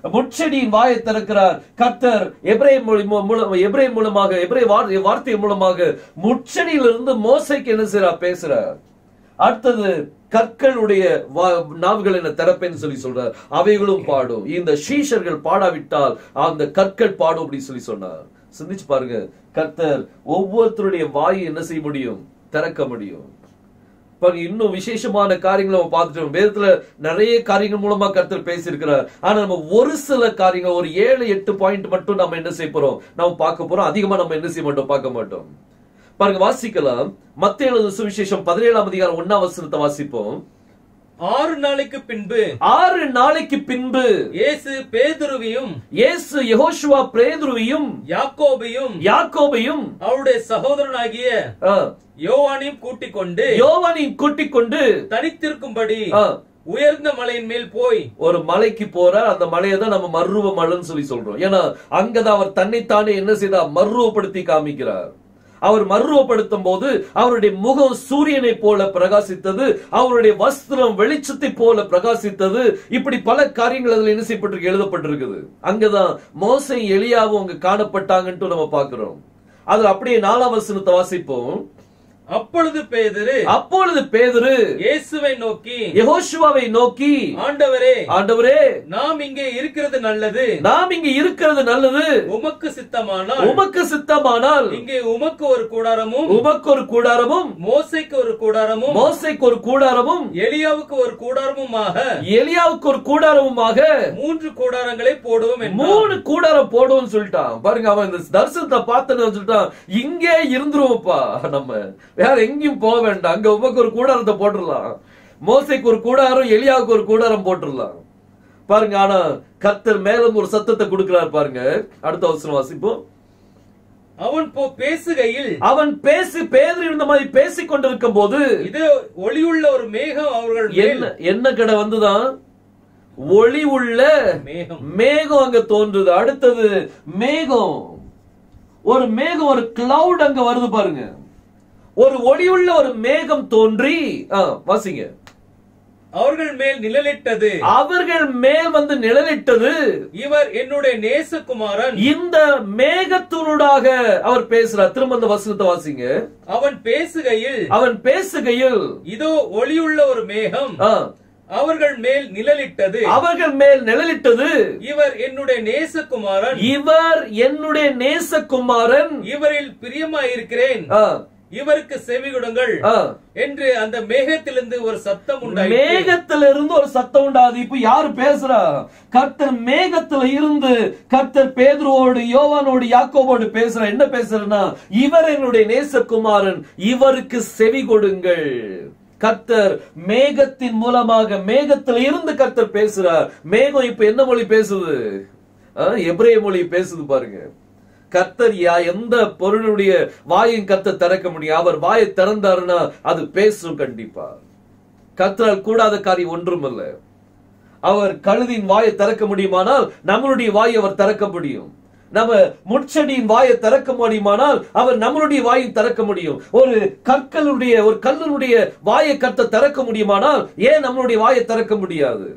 முட்செடியின் வாயை திறக்கிறார் கர்த்தர், எபிரேய மூலமாக எபிரேய வார்த்தை மூலமாக முட்செடியிலிருந்து மோசைக்கு என்ன செய்றார்? பேசுறார். அடுத்தது கற்களுடைய நாவுகள் என்ன திறப்பேன்னு சொல்லி சொல்றார், அவைகளும் பாடும். இந்த சீஷர்கள் பாடாவிட்டால் அந்த கற்கள் பாடும் அப்படின்னு சொல்லி சொன்னார். சிந்திச்சு பாருங்க, கர்த்தர் ஒவ்வொருத்தருடைய வாயை என்ன செய்ய முடியும்? திறக்க முடியும். இன்னும் விசேஷமான காரியங்களை நம்ம பார்த்துட்டோம். வேதத்துல நிறைய காரியங்கள் மூலமா கர்த்தர் பேசியிருக்கிறார். ஆனா நம்ம ஒரு சில காரியங்கள், ஒரு 7-8 பாயிண்ட் மட்டும் நம்ம என்ன செய்ய போறோம்? நம்ம பார்க்க போறோம். அதிகமா நம்ம என்ன செய்ய மாட்டோம்? பார்க்க மாட்டோம். பாருங்க, வாசிக்கலாம். மத்தேயு எழுதின சுவிசேஷம் 17 அதிகாரம் 1 வசனத்தை வாசிப்போம். 6 நாளைக்கு பின்பு இயேசு யெகோஷுவா பேதுருவையும் யாக்கோபையும் அவருடைய சகோதரனாகிய யோவானையும் கூட்டிக் கொண்டு தனித்திருக்கும்படி உயர்ந்த மலையின் மேல் போய் ஒரு மலைக்கு போறார். அந்த மலையை தான் நம்ம மர்ருவ மலைன்னு சொல்லி சொல்றோம். ஏன்னா அங்கதான் அவர் தன்னைத்தானே என்ன செய்தார்? மர்ருவப்படுத்தி காமிக்கிறார். அவர் மர்ருவப்படுத்தும் போது அவருடைய முகம் சூரியனை போல பிரகாசித்தது, அவருடைய வஸ்திரம் வெளிச்சத்தை போல பிரகாசித்தது. இப்படி பல காரியங்கள் அதுல என்ன செய்யப்பட்டிருக்கு? எழுதப்பட்டிருக்குது. அங்கதான் மோசே எலியாவும் அங்க காணப்பட்டாங்கன்னு நம்ம பாக்குறோம். அதுல அப்படியே 4 வசனத்தை வாசிப்போம். அப்பொழுது பேதுரு இயேசுவை நோக்கி, யெகோஷுவாவை நோக்கி, ஆண்டவரே நாம் இங்கே இருக்கிறது நல்லது. உமக்கு சித்தமானால் இங்கே உமக்கு ஒரு கூடாரமும் மோசேக்கு ஒரு கூடாரமும் எலியாவுக்கு ஒரு கூடாரமுமாக 3 கூடாரங்களை போடுவோம். 3 கூடாரம் போடுவோம் சொல்லிட்டான். பாருங்க, அவன் இந்த தரிசனத்தை பார்த்து சொல்லிட்டான், இங்கே இருந்துருவோம்ப்பா, நம்ம வேற எங்கேயும் போக வேண்டாம். அங்க உமக்கு ஒரு கூடாரத்தை போட்டுடலாம். மோசேக்கு ஒரு கூடாரம், எலியாவுக்கு ஒரு கூடாரம் போட்டுடலாம். பாருங்க, ஆனா கர்த்தர் மேலும் ஒரு சத்தத்தை கொடுக்கிறார். பாருங்க, அடுத்த வசனம் வாசிப்போம். அவன் பேதுரு இந்த மாதிரி பேசிக் கொண்டிருக்கும் போது இது ஒளியுள்ள ஒரு மேகம் அவர்கள் என்ன கடை வந்துதான்? ஒளி உள்ள மேகம் அங்க தோன்றுது. அடுத்தது மேகம், ஒரு கிளவுட் அங்க வருது. பாருங்க, ஒரு ஒளியுள்ள ஒரு மேகம் தோன்றி வாசிங்க. அவர்கள் மேல் வந்து நிழலிட்டது. இவர் என்னுடைய நேசகுமாரன். இந்த மேகத்தினூடாக அவர் பேசுறார். திரும்ப அந்த வசனத்தை வாசிங்க. அவன் பேசுகையில் இதோ ஒளியுள்ள ஒரு மேகம் அவர்கள் மேல் நிழலிட்டது. இவர் என்னுடைய நேசகுமாரன். இவரில் பிரியமாயிருக்கிறேன் இவருக்கு செவி கொடுங்கள் என்று அந்த மேகத்திலிருந்து ஒரு சத்தம் உண்டாயிற்று. மேகத்திலிருந்து ஒரு சத்தம் உண்டாது. இப்ப யாரு பேசுறா? கர்த்தர் மேகத்துல இருந்து கர்த்தர் பேதுருவோடு, யோவானோடு, யாக்கோபோடு பேசுற. என்ன பேசுறா? இவர் என்னுடைய நேசகுமாரன், இவருக்கு செவி கொடுங்கள். கர்த்தர் மேகத்தின் மூலமாக, மேகத்துல இருந்து கர்த்தர் பேசுறார். மேகம் இப்ப என்ன மொழி பேசுது? எபிரேய மொழி பேசுது பாருங்க. கர்த்தர் எந்த பொருளுடைய வாயின் கர்த்தர் திறக்க முடியும்? அவர் வாயை திறந்தாருன்னா அது பேசும். கண்டிப்பா கர்த்தரால் கூடாத காரியம் ஒன்றும் அல்ல. அவர் கழுதின் வாயை திறக்க முடியுமானால் நம்மளுடைய வாயை அவர் திறக்க முடியும். நம்ம முட்செடியின் வாயை திறக்க முடியுமானால் அவர் நம்மளுடைய வாயை திறக்க முடியும். ஒரு கல்லுடைய வாயை கர்த்தர் திறக்க முடியுமானால் ஏன் நம்மளுடைய வாயை திறக்க முடியாது?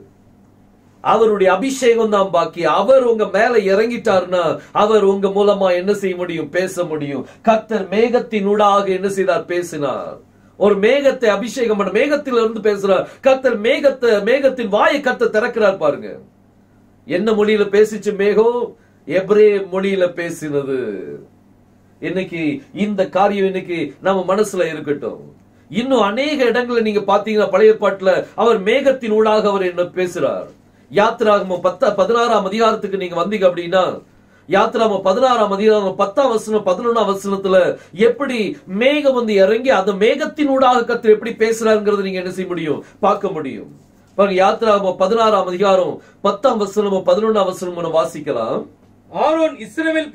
அவருடைய அபிஷேகம் தான் பாக்கி. அவர் உங்க மேல இறங்கிட்டார்னா அவர் உங்க மூலமா என்ன செய்ய முடியும்? பேச முடியும். கர்த்தர் மேகத்தின் ஊடாக என்ன செய்தார்? பேசினார். ஒரு மேகத்தை அபிஷேகம் பண்ண, மேகத்தில இருந்து பேசுறார். கர்த்தர் மேகத்தின் வாயை கர்த்தர் திறக்கிறார் பாருங்க. என்ன மொழியில பேசிச்சு மேகம்? எபிரேய மொழியில பேசினது. இன்னைக்கு இந்த காரியம் இன்னைக்கு நம்ம மனசுல இருக்கட்டும். இன்னும் அநேக இடங்கள்ல நீங்க பாத்தீங்கன்னா பழைய பாட்டுல அவர் மேகத்தின் ஊடாக அவர் என்ன பேசுறார். யாத்திராகமம் 16ஆம் அதிகாரத்துக்கு நீங்க வந்தீங்க அப்படின்னா, யாத்திராகமம் 16ஆம் அதிகாரம் 10ஆம் வசனம் 11ஆம் வசனத்துல எப்படி மேகம் வந்து இறங்கி அந்த மேகத்தின் ஊடாக கர்த்தர் எப்படி பேசுறாருங்கிறது நீங்க என்ன செய்ய முடியும்? பார்க்க முடியும். பாருங்க, யாத்திராகமம் 16ஆம் அதிகாரம் 10ஆம் வசனமும் 11ஆம் வசனமும் வாசிக்கலாம். ஆரோன் இஸ்ரவேல்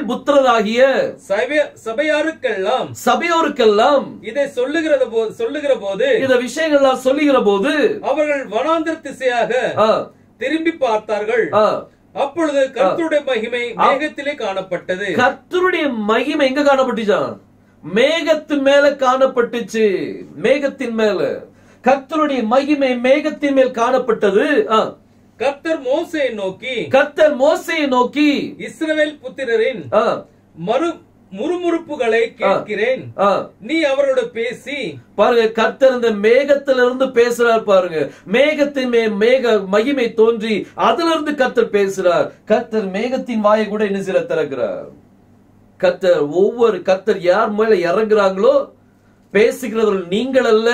புத்திரராகிய சபையாருக்கெல்லாம் இதை சொல்லுகிற போது, இந்த விஷயங்கள்லாம் சொல்லுகிற போது அவர்கள் வனாந்திர திசையாக திரும்பி பார்த்தார்கள். அப்பொழுது கர்த்தருடைய மகிமை மேகத்திலே காணப்பட்டது. கர்த்தருடைய மகிமை எங்க காணப்பட்டுச்சா? மேகத்தின் மேல காணப்பட்டுச்சு. மேகத்தின் மேல கர்த்தருடைய மகிமை மேகத்தின் மேல் காணப்பட்டது. கர்த்தர் மோசேயை நோக்கி இஸ்ரவேல் புத்திரரின் முறுமுறுப்புகளை கேட்கிறேன், நீ அவரோட பேசி பாருங்க. கர்த்தர் இந்த மேகத்திலிருந்து பேசுறார் பாருங்க. மேகத்தின் மகிமை தோன்றி அதிலிருந்து கர்த்தர் பேசுறார். கர்த்தர் மேகத்தின் வாயை கூட என்ன செய்ய திறக்கிறார். கர்த்தர் யார் மேல இறங்குறாங்களோ பேசுகிறவர்கள் நீங்கள் அல்ல,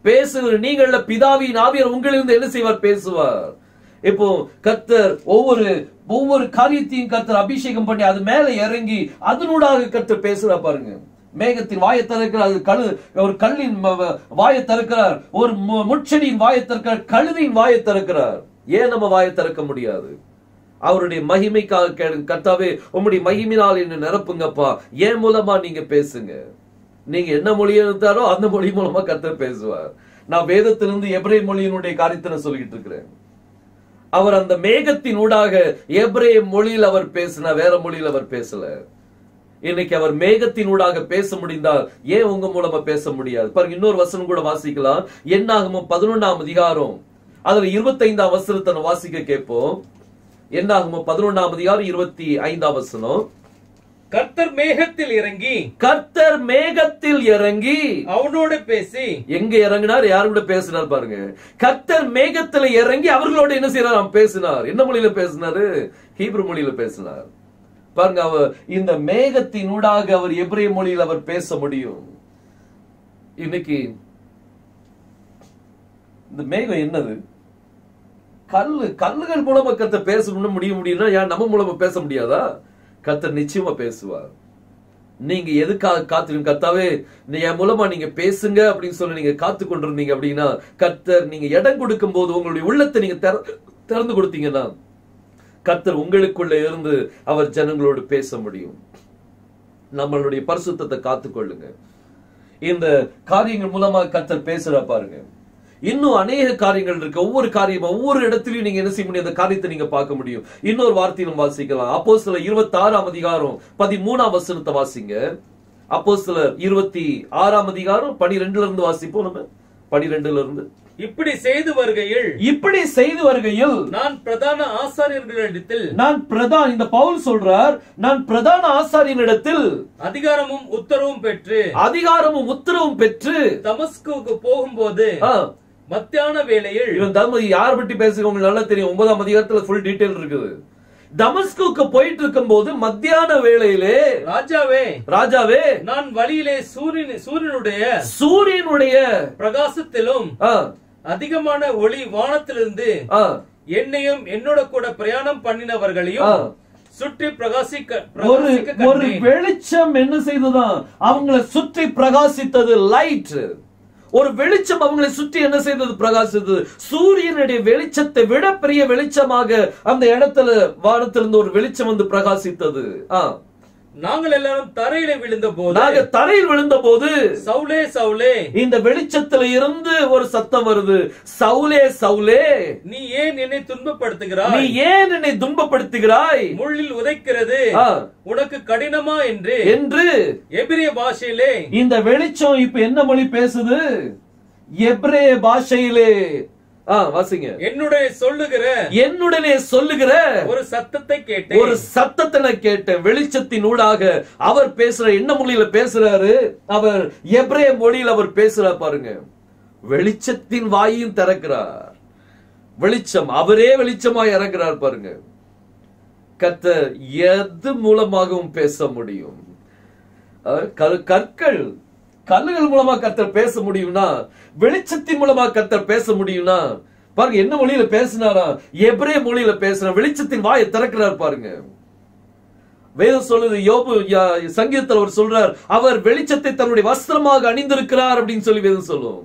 பேசுகிற நீங்கள் பிதாவின் ஆவியார் உங்களிலிருந்து என்ன செய்வார்? பேசுவார். இப்போ கர்த்தர் ஒவ்வொரு காரியத்தையும் கர்த்தர் அபிஷேகம் பண்ணி அது மேல இறங்கி அதனூடாக கர்த்தர் பேசுறா பாருங்க. மேகத்தின் வாயை திறக்கிறார், ஒரு கல்லின் வாயை திறக்கிறார், ஒரு முட்செடியின் வாயை திறக்கிறார், கழுதின் வாயை திறக்கிறார். ஏன் நம்ம வாயை திறக்க முடியாது? அவருடைய மகிமைக்காக கேளுங்க. கர்த்தாவே உம்முடைய மகிமையினால் என்ன நிரப்புங்கப்பா, ஏன் மூலமா நீங்க பேசுங்க. நீங்க என்ன மொழி இருந்தாரோ அந்த மொழி மூலமா கர்த்தர் பேசுவார். நான் வேதத்திலிருந்து எபிரேய மொழியினுடைய காரியத்தை சொல்லிட்டு இருக்கிறேன். அவர் அந்த மேகத்தின் ஊடாக எபிரேய மொழியில் அவர் பேசினார், வேற மொழியில் அவர் பேசல. இன்னைக்கு அவர் மேகத்தின் ஊடாக பேச முடிந்தால் ஏன் உங்க மூலமா பேச முடியாது? பாருங்க, இன்னொரு வசனம் கூட வாசிக்கலாம். என்னாகமம் 11ஆம் அதிகாரம் அதுல 25ஆம் வசனத்தை வாசிக்க கேட்போம். என்னாகமம் 11ஆம் அதிகாரம் 25ஆம் வசனம். கர்த்தர் மேகத்தில் இறங்கி அவனோட பேசி, எங்க இறங்கினார்? யாரு கூட பேசினார் பாருங்க. கர்த்தர் மேகத்தில் இறங்கி அவர்களோட என்ன செய்யறார்? பேசினார். என்ன மொழியில பேசினாரு? ஹீப்ரு மொழியில பேசினார். பாருங்க, அவர் இந்த மேகத்தின் ஊடாக அவர் எபிரேய மொழியில் அவர் பேச முடியும். இன்னைக்கு இந்த மேகம் என்னது? கல்லுகள் மூலமா கர்த்தர் பேச முடியும்னா யார் நம்ம மூலமா பேச முடியாதா? கர்த்தர் நிச்சயமா பேசுவார். நீங்க எதுக்காக காத்துக்கணும்? கர்த்தாவே என் மூலமா நீங்க பேசுங்க அப்படின்னு சொல்லி நீங்க காத்து கொண்டிருந்தீங்க அப்படின்னா, கர்த்தர் நீங்க இடம் கொடுக்கும் போது உங்களுடைய உள்ளத்தை நீங்க திறந்து கொடுத்தீங்கன்னா கர்த்தர் உங்களுக்குள்ள இருந்து அவர் ஜனங்களோடு பேச முடியும். நம்மளுடைய பரிசுத்தத்தை காத்துக்கொள்ளுங்க. இந்த காரியங்கள் மூலமா கர்த்தர் பேசுறா பாருங்க. இன்னும் அநேக காரியங்கள் இருக்கு. ஒவ்வொரு காரியம் ஒவ்வொரு இடத்திலையும் நீங்க என்ன செய்ய முடியும்? அந்த காரியத்தை நீங்க பார்க்க முடியும். இன்னொரு வார்த்தையிலும் வாசிக்கலாம். அப்போஸ்தலர் 26ஆம் அதிகாரம் 13ஆம் வசனத்தை வாசிங்க. அப்போஸ்தலர் 26ஆம் அதிகாரம் 12ல இருந்து வாசிப்போம். நம்ம 12ல இருந்து. இப்படி செய்து வருகையில் நான் பிரதான ஆசாரியர்களிடத்தில், இந்த பவுல் சொல்றார், நான் பிரதான ஆசாரியனிடத்தில் அதிகாரமும் உத்தரவும் பெற்று தமஸ்குவுக்கு போகும்போது மத்தியான வேளையில், இவன் யார் பற்றி பேசுங்க உங்களுக்கு நல்லா தெரியும். 9ஆம் அதிகாரத்துல ஃபுல் டீடைல் இருக்குது. தமஸ்குக்கு போயிட்டு இருக்கும் போது மத்தியான வேளையிலே, ராஜாவே நான் வழியிலே சூரியனுடைய பிரகாசத்திலும் அதிகமான ஒளி வானத்திலிருந்து என்னையும் என்னோட கூட பிரயாணம் பண்ணினவர்களையும் சுற்றி ஒரு வெளிச்சம் என்ன செய்ததான் அவங்களை சுற்றி பிரகாசித்தது. லைட், ஒரு வெளிச்சம் அவங்களை சுற்றி என்ன செய்தது? பிரகாசித்தது. சூரியனுடைய வெளிச்சத்தை விட பெரிய வெளிச்சமாக அந்த இடத்துல வானத்திலிருந்து ஒரு வெளிச்சம் வந்து பிரகாசித்தது. நாங்கள் எல்லாரும் தரையில விழுந்த போது சவுலே சவுலே, இந்த வெளிச்சத்துல இருந்து ஒரு சத்தம் வருது. சவுலே சவுலே, நீ ஏன் என்னை துன்பப்படுத்துகிறாய்? முள்ளில் உதைக்கிறது உனக்கு கடினமா என்று எபிரேய பாஷையிலே. இந்த வெளிச்சம் இப்ப என்ன மொழி பேசுது? எபிரேய பாஷையிலே. வாசிங்க. என்னுடனே சொல்லுகிற ஒரு சத்தத்தை கேட்டேன். வெளிச்சத்தின் ஊடாக அவர் பேசுற என்ன மொழியில பேசுறாரு? அவர் எபிரேய மொழியில் அவர் பேசுறார் பாருங்க. வெளிச்சத்தின் வாயையும் திறக்கிறார். வெளிச்சம், அவரே வெளிச்சமாய் இறங்குறார் பாருங்க. கர்த்தர் எது மூலமாகவும் பேச முடியும். கல்லுகள் மூலமா கர்த்தர் பேச முடியும்னா, வெளிச்சத்தின் மூலமா கர்த்தர் பேச முடியும்னா, பாருங்க என்ன மொழியில பேசினாரா? எபிரேய மொழியில பேசுற வெளிச்சத்தின் வாயை திறக்கிறார் பாருங்க. வேதம் சொல்லுது, யோபு சங்கீதத்தில் அவர் சொல்றார், அவர் வெளிச்சத்தை தன்னுடைய வஸ்திரமாக அணிந்திருக்கிறார் அப்படின்னு சொல்லி வேதம் சொல்லும்.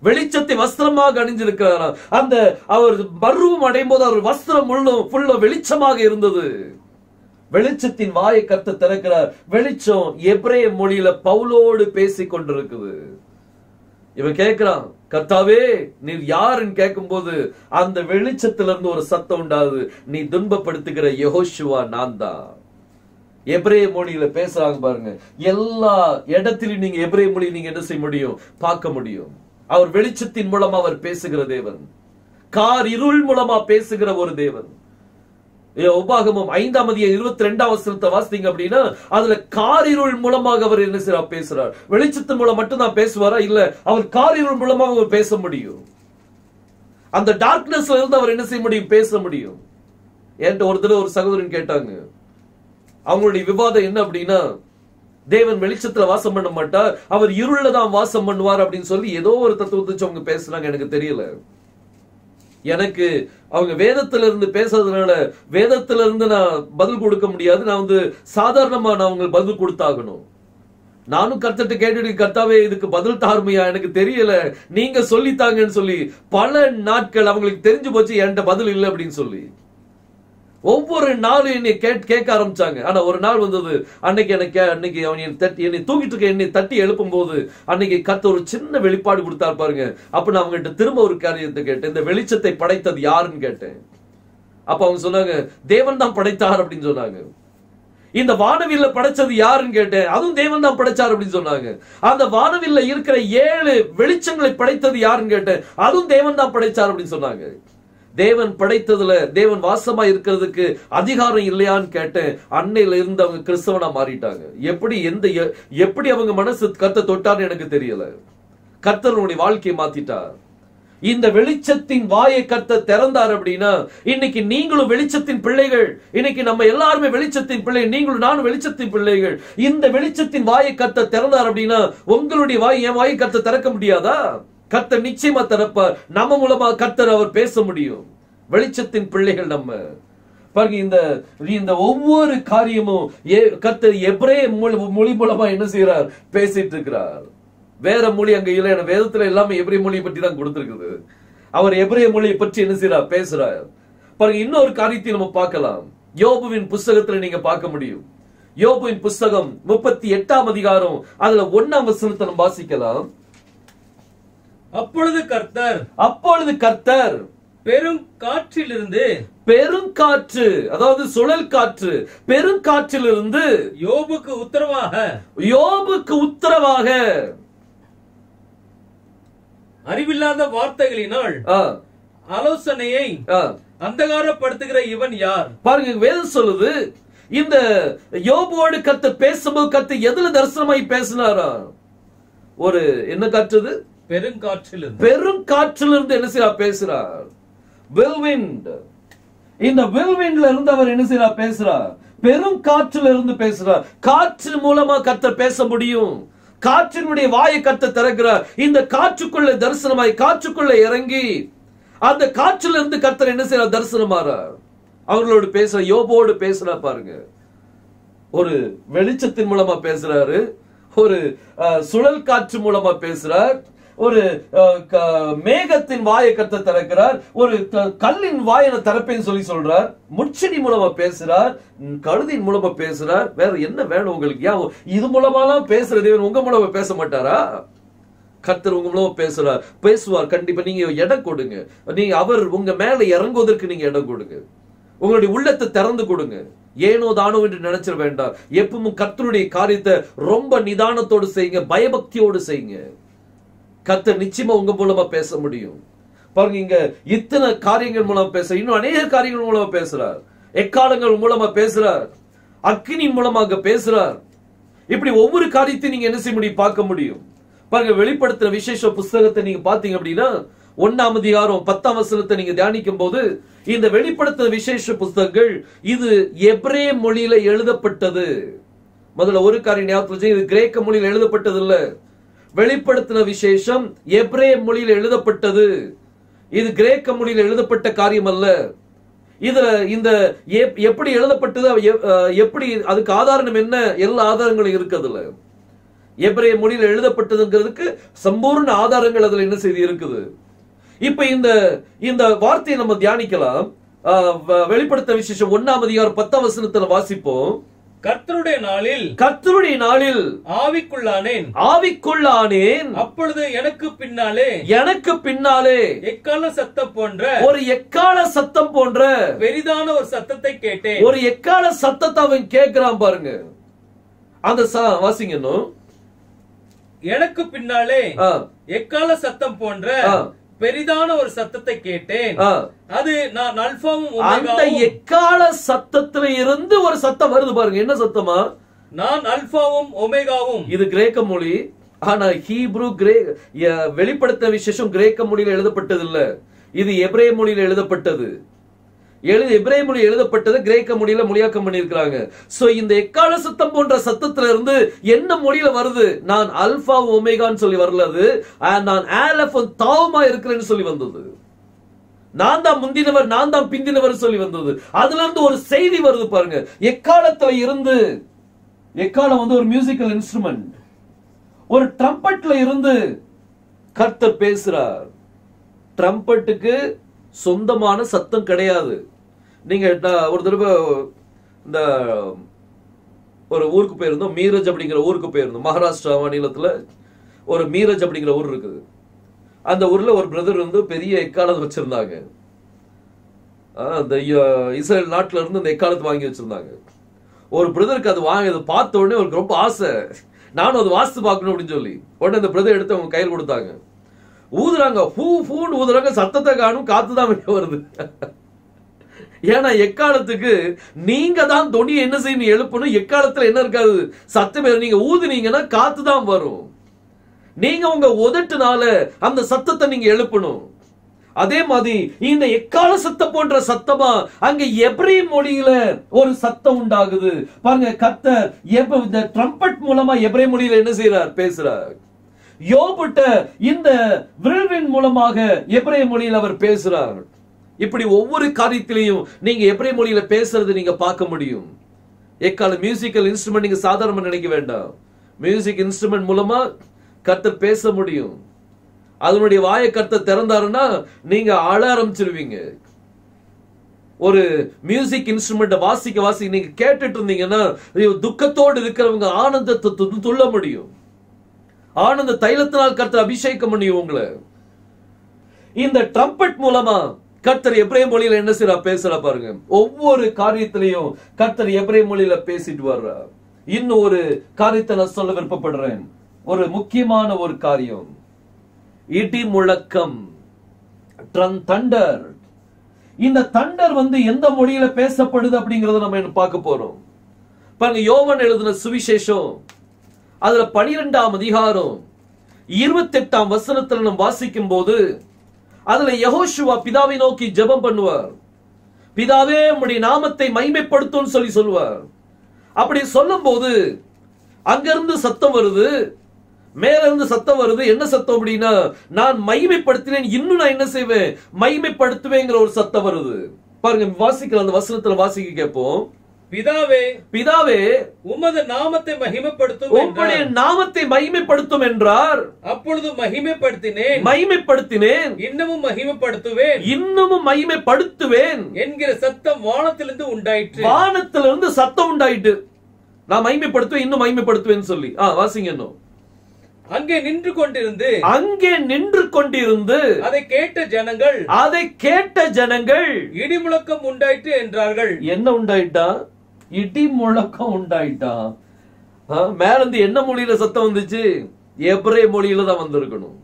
வெளிச்சத்தை வஸ்திரமாக அணிஞ்சிருக்கிறாரா? அந்த அவர் பருவம் அடையும் போது அவர் வஸ்திரம் ஃபுல்லா வெளிச்சமாக இருந்தது. வெளிச்சத்தின் வாயை கர்த்தர் திறக்கிறார். வெளிச்சம் எபிரேய மொழியில பவுலோடு பேசிக் கொண்டிருக்குது. இவன் கேட்கிறான், கர்த்தாவே நீர் யாருன்னு கேட்கும் போது அந்த வெளிச்சத்திலிருந்து ஒரு சத்தம் உண்டாது. நீ துன்பப்படுத்துகிற யெகோஷுவா நான் தான். எபிரேய மொழியில பேசுறாங்க பாருங்க. எல்லா இடத்திலும் நீங்க எபிரேய மொழி நீங்க என்ன செய்ய முடியும்? பார்க்க முடியும். அவர் வெளிச்சத்தின் மூலமா அவர் பேசுகிற தேவன். கார் இருள் மூலமா பேசுகிற ஒரு தேவன். உபாகமம் 5:22 வாசித்தீங்க அப்படின்னா அதுல காரிருள் மூலமாக அவர் என்ன செய்யறார்? பேசுறார். வெளிச்சத்தின் மூலம் மட்டும் தான் பேசுவாரா? இல்ல, அவர் காரிருள் மூலமாக அவர் பேச முடியும். அந்த டார்க்னஸ்ல இருந்து அவர் என்ன செய்ய முடியும்? பேச முடியும். என்கிட்ட ஒரு தடவை ஒரு சகோதரன் கேட்டாங்க, அவங்களுடைய விவாதம் என்ன அப்படின்னா, தேவன் வெளிச்சத்துல வாசம் பண்ண மாட்டார், அவர் இருள்ல தான் வாசம் பண்ணுவார் அப்படின்னு சொல்லி ஏதோ ஒரு தத்துவத்தை அவங்க பேசுறாங்க. எனக்கு தெரியல. எனக்கு அவங்க வேதத்துல இருந்து பேசுறதுனால வேதத்துல இருந்து நான் பதில் கொடுக்க முடியாது. நான் சாதாரணமா நான் அவங்களுக்கு பதில் கொடுத்தாகணும். நானும் கர்த்தர்ட்ட கேட்டுட்டு, கர்த்தாவே இதுக்கு பதில் தாருமையா, எனக்கு தெரியல, நீங்க சொல்லித்தாங்கன்னு சொல்லி பல நாட்கள் அவங்களுக்கு தெரிஞ்சு போச்சு என்கிட்ட பதில் இல்லை அப்படின்னு சொல்லி. ஒவ்வொரு நாளும் என்னை கேட்க ஆரம்பிச்சாங்க. ஆனா ஒரு நாள் வந்தது, அன்னைக்கு அவன் என்னை தூங்கிட்டு இருக்க என்னை தட்டி எழுப்பும் போது அன்னைக்கு கர்த்தர் ஒரு சின்ன வெளிப்பாடு கொடுத்தாரு பாருங்க. அப்ப நான் அவங்ககிட்ட திரும்ப ஒரு காரியத்தை கேட்டேன், இந்த வெளிச்சத்தை படைத்தது யாருன்னு கேட்டேன். அப்ப அவங்க சொன்னாங்க, தேவன் தான் படைத்தார் அப்படின்னு சொன்னாங்க. இந்த வானவில்ல படைச்சது யாருன்னு கேட்டேன், அதுவும் தேவன் தான் படைச்சார் அப்படின்னு சொன்னாங்க. அந்த வானவில்ல இருக்கிற 7 வெளிச்சங்களை படைத்தது யாருன்னு கேட்டேன், அதுவும் தேவன் தான் படைச்சார் அப்படின்னு சொன்னாங்க. தேவன் படைத்ததுல தேவன் வாசமா இருக்கிறதுக்கு அதிகாரம் இல்லையான்னு கேட்டேன். அன்னையில இருந்து அவங்க கிறிஸ்தவனா மாறிட்டாங்க. எப்படி அவங்க மனசு கர்த்தர் தொட்டார்னு எனக்கு தெரியல. கர்த்தருடைய வாழ்க்கையை மாத்திட்டார். இந்த வெளிச்சத்தின் வாயை கர்த்தர் திறந்தார் அப்படின்னா இன்னைக்கு நீங்களும் வெளிச்சத்தின் பிள்ளைகள். இன்னைக்கு நம்ம எல்லாருமே வெளிச்சத்தின் பிள்ளைகள். நீங்களும் நானும் வெளிச்சத்தின் பிள்ளைகள். இந்த வெளிச்சத்தின் வாயை கர்த்தர் திறந்தார் அப்படின்னா உங்களுடைய வாய், என் வாயை கர்த்தர் திறக்க முடியாதா? கர்த்தர் நிச்சயமா திறப்பார். நம்ம மூலமா கர்த்தர் அவர் பேச முடியும். வெளிச்சத்தின் பிள்ளைகள் நம்ம. பாருங்க, இந்த ஒவ்வொரு காரியமும் கர்த்தர் எபிரேய மொழி மூலமா என்ன செய்யறார்? பேசிட்டு இருக்கிறார். வேற மொழி அங்க இல்ல. வேதத்துல எல்லாமே எபிரேய மொழியை பற்றி தான் கொடுத்திருக்குது. அவர் எபிரேய மொழியை பற்றி என்ன செய்யறார்? பேசுறார். பாருங்க, இன்னொரு காரியத்தை நம்ம பார்க்கலாம். யோபுவின் புஸ்தகத்துல நீங்க பார்க்க முடியும். யோபுவின் புஸ்தகம் 38ஆம் அதிகாரம் அதுல 1ஆம் வசனத்தை நம்ம வாசிக்கலாம். அப்பொழுது கர்த்தர் பெருங்காற்றிலிருந்து, பெருங்காற்று அதாவது சுழல் காற்று, பெருங்காற்றிலிருந்து யோபுக்கு உத்தரவாக அறிவில்லாத வார்த்தைகளினால் ஆலோசனையை அந்தகாரப்படுத்துகிற இவன் யார்? பாருங்க, வேதம் சொல்லுது, இந்த யோபுவோடு கர்த்தர் பேசும்போது கர்த்தர் எதுல தரிசனமாய் பேசினாரா? ஒரு என்ன காற்றுது? பெருங்காற்றிலிருந்து என்ன செய்யறார்? Whirlwind. இந்த வில்வின்ல இருந்து அவர் என்ன செய்யறார்? பேசுறார். பெரும் காற்றுல இருந்து பேசுறார். காற்று மூலமா கர்த்தர் பேச முடியும். காற்றினுடைய வாயை கர்த்தர் திறக்கிறார். இந்த காற்றுக்குள்ள தரிசனமாய் காற்றுக்குள்ள இறங்கி அந்த காற்றுல இருந்து கர்த்தர் என்ன செய்யறார்? தரிசனமாறார். அவர்களோடு பேசுற, யோபோடு பேசுறா பாருங்க. ஒரு வெளிச்சத்தின் மூலமா பேசுறாரு, ஒரு சுழல் காற்று மூலமா பேசுறார், ஒரு மேகத்தின் வாயை கர்த்தர் திறக்கிறார், ஒரு கல்லின் வாயை திறப்பேன்னு சொல்லி சொல்றார், முச்செடி மூலமா பேசுறார், கழுதின் மூலமா பேசுறார். வேற என்ன வேணும் உங்களுக்கு? ஏன் இது மூலமாலாம் பேசுற தேவன் உங்க மூலமா பேச மாட்டாரா? கர்த்தர் உங்க மூலமா பேசுவார். கண்டிப்பா நீங்க இடம் கொடுங்க. நீங்க அவர் உங்க மேல இறங்குவதற்கு நீங்க இடம் கொடுங்க. உங்களுடைய உள்ளத்தை திறந்து கொடுங்க. ஏனோ தானோ என்று நினைச்சிட வேண்டாம். எப்பவும் கர்த்தருடைய காரியத்தை ரொம்ப நிதானத்தோடு செய்யுங்க, பயபக்தியோடு செய்யுங்க. கர்த்தர் நிச்சயமா உங்க மூலமா பேச முடியும். பாருங்க, இங்க இத்தனை காரியங்கள் மூலமா பேச, இன்னும் அநேக காரியங்கள் மூலமா பேசுறார். எக்காலங்கள் மூலமா பேசுறார், அக்கினி மூலமாக பேசுறார். இப்படி ஒவ்வொரு காரியத்தையும் நீங்க என்ன செய்ய முடியும்? பார்க்க முடியும். பாருங்க, வெளிப்படுத்துற விசேஷ புஸ்தகத்தை நீங்க பாத்தீங்க அப்படின்னா 1ஆம் அதிகாரம் 10ஆம் வசனத்தை நீங்க தியானிக்கும் போது, இந்த வெளிப்படுத்துற விசேஷ புஸ்தகங்கள் இது எபிரே மொழியில எழுதப்பட்டது. முதல்ல ஒரு காரியம் ஞாபகத்துல, இது கிரேக்க மொழியில் எழுதப்பட்டது இல்ல. வெளிப்படுத்தின விசேஷம் எபிரே மொழியில் எழுதப்பட்டது. இது கிரேக்க மொழியில் எழுதப்பட்ட காரியம் அல்ல. இதுல இந்த எப்படி எழுதப்பட்டது, எப்படி அதுக்கு ஆதாரம் என்ன, எல்லா ஆதாரங்களும் இருக்குதுல. எபிரே மொழியில் எழுதப்பட்டதுங்கிறதுக்கு சம்பூர்ண ஆதாரங்கள் அதுல என்ன செய்தி இருக்குது. இப்ப இந்த வார்த்தையை நம்ம தியானிக்கலாம். வெளிப்படுத்த விசேஷம் 1ஆம் அதிகாரம் 10ஆம் வசனத்துல வாசிப்போம். கர்த்தருடைய நாளில் ஆவிக்குள்ளானேன். அப்பொழுது எனக்கு பின்னாலே எக்கால சத்தம் போன்ற ஒரு எக்கால சத்தம் போன்ற பெரிதான ஒரு சத்தத்தை கேட்டேன். ஒரு எக்கால சத்தத்தை அவன் கேட்கிறான் பாருங்க. அந்த வாசிங்க. எனக்கு பின்னாலே எக்கால சத்தம் போன்ற பெரிதான ஒரு சத்தத்தை கேட்டேன். அது நான் அல்பாவும் அந்த எக்கால சத்தத்துல இருந்து ஒரு சத்தம் வருது பாருங்க. என்ன சத்தமா? நான் அல்பாவும் ஒமேகாவும். இது கிரேக்க மொழி. ஆனா ஹீப்ரு வெளிப்படுத்த விசேஷம் கிரேக்க மொழியில் எழுதப்பட்டது இல்ல. இது எபிரே மொழியில் எழுதப்பட்டது. எபிரே மொழி எழுதப்பட்டது கிரேக்க மொழியில மொழியாக்கம் பண்ணிருக்காங்க. சோ இந்த எக்கால சத்தம் போன்ற சத்தத்துல இருந்து என்ன மொழியில வருது? நான் அல்பா ஒமேகான்னு சொல்லி வரலது, நான் ஆலஃபும் தாவுமா இருக்கிறேன்னு சொல்லி வந்தது. நான் தான் முந்தினவர், நான் தான் பிந்தினவர் சொல்லி வந்தது. அதுல இருந்து ஒரு செய்தி வருது பாருங்க. எக்காலத்துல இருந்து, எக்காலம் வந்து ஒரு மியூசிக்கல் இன்ஸ்ட்ருமெண்ட், ஒரு ட்ரம்பட்ல இருந்து கர்த்தர் பேசுறார். ட்ரம்பட்டுக்கு சொந்தமான சத்தம் கிடையாது. நீங்க ஒரு தடவை இந்த ஒரு ஊருக்கு போயிருந்தோம், மீரஜ் அப்படிங்கிற ஊருக்கு போயிருந்தோம். மகாராஷ்டிரா மாநிலத்துல ஒரு மீரஜ் அப்படிங்கிற ஊர் இருக்குது. அந்த ஊர்ல ஒரு பிரதர் வந்து பெரிய எக்காலத்தை வச்சிருந்தாங்க. அந்த இஸ்ரேல் நாட்டுல இருந்து அந்த எக்காலத்தை வாங்கி வச்சிருந்தாங்க. ஒரு பிரதருக்கு அது பார்த்த உடனே அவருக்கு ரொம்ப ஆசை, நானும் அது வாசித்து பார்க்கணும் அப்படின்னு சொல்லி உடனே அந்த பிரதர் எடுத்து அவங்க கையில் கொடுத்தாங்க. ஊதுறாங்க, பூன்னு ஊதுறாங்க, சத்தத்தை காணும், காத்துதான் வெளியே வருது. ஏன்னா எக்காலத்துக்கு நீங்க தான் தொனியை என்ன செய்யணும்? எழுப்பணும். எக்காலத்துல என்ன இருக்காது? சத்தம். நீங்க ஊதுனீங்கன்னா காத்துதான் வரும். நீங்க உங்க உதட்டுனால அந்த சத்தத்தை நீங்க எழுப்பணும். அதே மாதிரி இந்த எக்கால சத்தம் போன்ற சத்தமா அங்க எபிரே மொழியில ஒரு சத்தம் உண்டாகுது பாருங்க. கர்த்தர் இந்த ட்ரம்பட் மூலமா எபிரே மொழியில என்ன செய்யறார்? பேசுறார். யோபுட்ட இந்த வில்வின் மூலமாக எபிரே மொழியில் அவர் பேசுறார். இப்படி ஒவ்வொரு காரியத்திலையும் நீங்க எபிரே மொழியில பேசுறது நீங்க பார்க்க முடியும். எக்கால மியூசிக்கல் இன்ஸ்ட்ருமெண்ட் நீங்க சாதாரணமா நினைக்க வேண்டாம். மியூசிக் இன்ஸ்ட்ருமெண்ட் மூலமா கர்த்தர் பேச முடியும். அதனுடைய வாயை கர்த்தர் திறந்தாருன்னா நீங்க அழ ஆரம்பிச்சிருவீங்க. ஒரு மியூசிக் இன்ஸ்ட்ருமெண்ட் வாசிக்க நீங்க கேட்டுட்டு இருந்தீங்கன்னா துக்கத்தோடு இருக்கிறவங்க ஆனந்தத்தை துள்ள முடியும். ஆனந்த தைலத்தினால் கர்த்தர் அபிஷேகம் பண்ணி உங்களை. இந்த ட்ரம்பட் மூலமா கர்த்தர் எபிரே மொழியில என்ன செய்யறா? பேசுறா பாருங்க. ஒவ்வொரு காரியத்திலையும் கர்த்தர் எபிரே மொழியில பேசிட்டு வர்றார். இன்னும் ஒரு காரியத்தை நான் சொல்ல விருப்பப்படுறேன். ஒரு முக்கியமான ஒரு காரியம், இடி முழக்கம், தண்டர். இந்த தண்டர் வந்து எந்த மொழியில பேசப்படுது அப்படிங்கறத நம்ம பார்க்க போறோம். பாருங்க, யோவான் எழுதின சுவிசேஷம் அதுல 12ஆம் அதிகாரம் 28ஆம் வசனத்துல நம்ம வாசிக்கும் போது அதுல யெகோஷுவா பிதாவை நோக்கி ஜெபம் பண்ணுவார். பிதாவே உம்முடைய நாமத்தை மகிமைப்படுத்தும் சொல்லி சொல்லுவார். அப்படி சொல்லும் போது அங்கிருந்து சத்தம் வருது, மேல இருந்து சத்தம் வருது. என்ன சத்தம் அப்படின்னா, நான் மகிமைப்படுத்தினேன், இன்னும் நான் என்ன செய்வேன், மகிமைப்படுத்துவேங்கிற ஒரு சத்தம் வருது. பாருங்க, வாசிக்கலாம், அந்த வசனத்துல வாசிக்க கேட்போம். பிதாவே, பிதாவே உமது நாமத்தை மகிமைப்படுத்தும், உம்முடைய நாமத்தை மகிமைப்படுத்தும் என்றார். அப்பொழுது மகிமைப்படுத்தினேன், மகிமைப்படுத்தினேன், இன்னமும் மகிமைப்படுத்துவேன், இன்னமும் மகிமைப்படுத்துவேன் என்கிற சத்தம் வானத்திலிருந்து உண்டாயிற்று. வானத்திலிருந்து சத்தம் உண்டாயிட்டு, நான் மகிமைப்படுத்துவேன், இன்னும் மகிமைப்படுத்துவேன் சொல்லி. வாசிங்க. இன்னும் அங்கே நின்று கொண்டிருந்து அதை கேட்ட ஜனங்கள் இடி முழக்கம் உண்டாயிற்று என்றார்கள். என்ன உண்டாயிட்டா? இடி முழக்கம் உண்டாயிட்டா. மேல இருந்து என்ன மொழியில சத்தம் வந்துச்சு? எபிரேய மொழியில தான் வந்திருக்கணும்.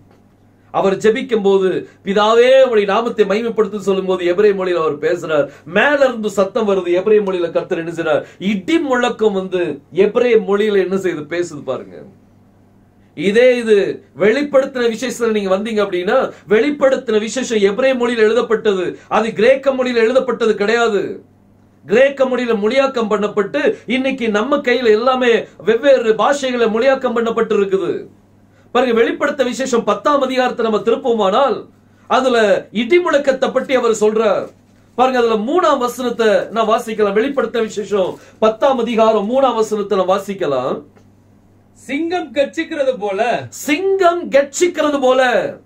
அவர் ஜெபிக்கும் போது பிதாவே உம்முடைய நாமத்தை மகிமைப்படுத்து சொல்லும் போது எபிரேய மொழியில அவர் பேசுறார். மேல இருந்து சத்தம் வருது, எபிரேய மொழியில கர்த்தர் என்ன செய்றார்? இடி முழக்கம் வந்து எபிரேய மொழியில என்ன செய்து பேசுது பாருங்க. இது வெளிப்படுத்தின விசேஷத்துல நீங்க வந்தீங்க அப்படின்னா, வெளிப்படுத்தின விசேஷம் எபிரேய மொழியில் எழுதப்பட்டது, அது கிரேக்க மொழியில் எழுதப்பட்டது கிடையாது. கிரேக்க மொழியில மொழியாக்கம் பண்ணப்பட்டு இன்னைக்கு நம்ம கையில எல்லாமே வெவ்வேறு பாஷைகளை மொழியாக்கம் பண்ணப்பட்டு இருக்குது. பாருங்க, வெளிப்படுத்த விசேஷம் 10ஆம் அதிகாரத்தை நம்ம திருப்போமானால் அதுல இடி முழக்கத்தை பற்றி அவர் சொல்றார். பாருங்க, அதுல 3ஆம் வசனத்தை நான் வாசிக்கலாம். வெளிப்படுத்த விசேஷம் 10ஆம் அதிகாரம் 3ஆம் வசனத்தை நான் வாசிக்கலாம். சிங்கம் கர்ச்சிக்கிறது போல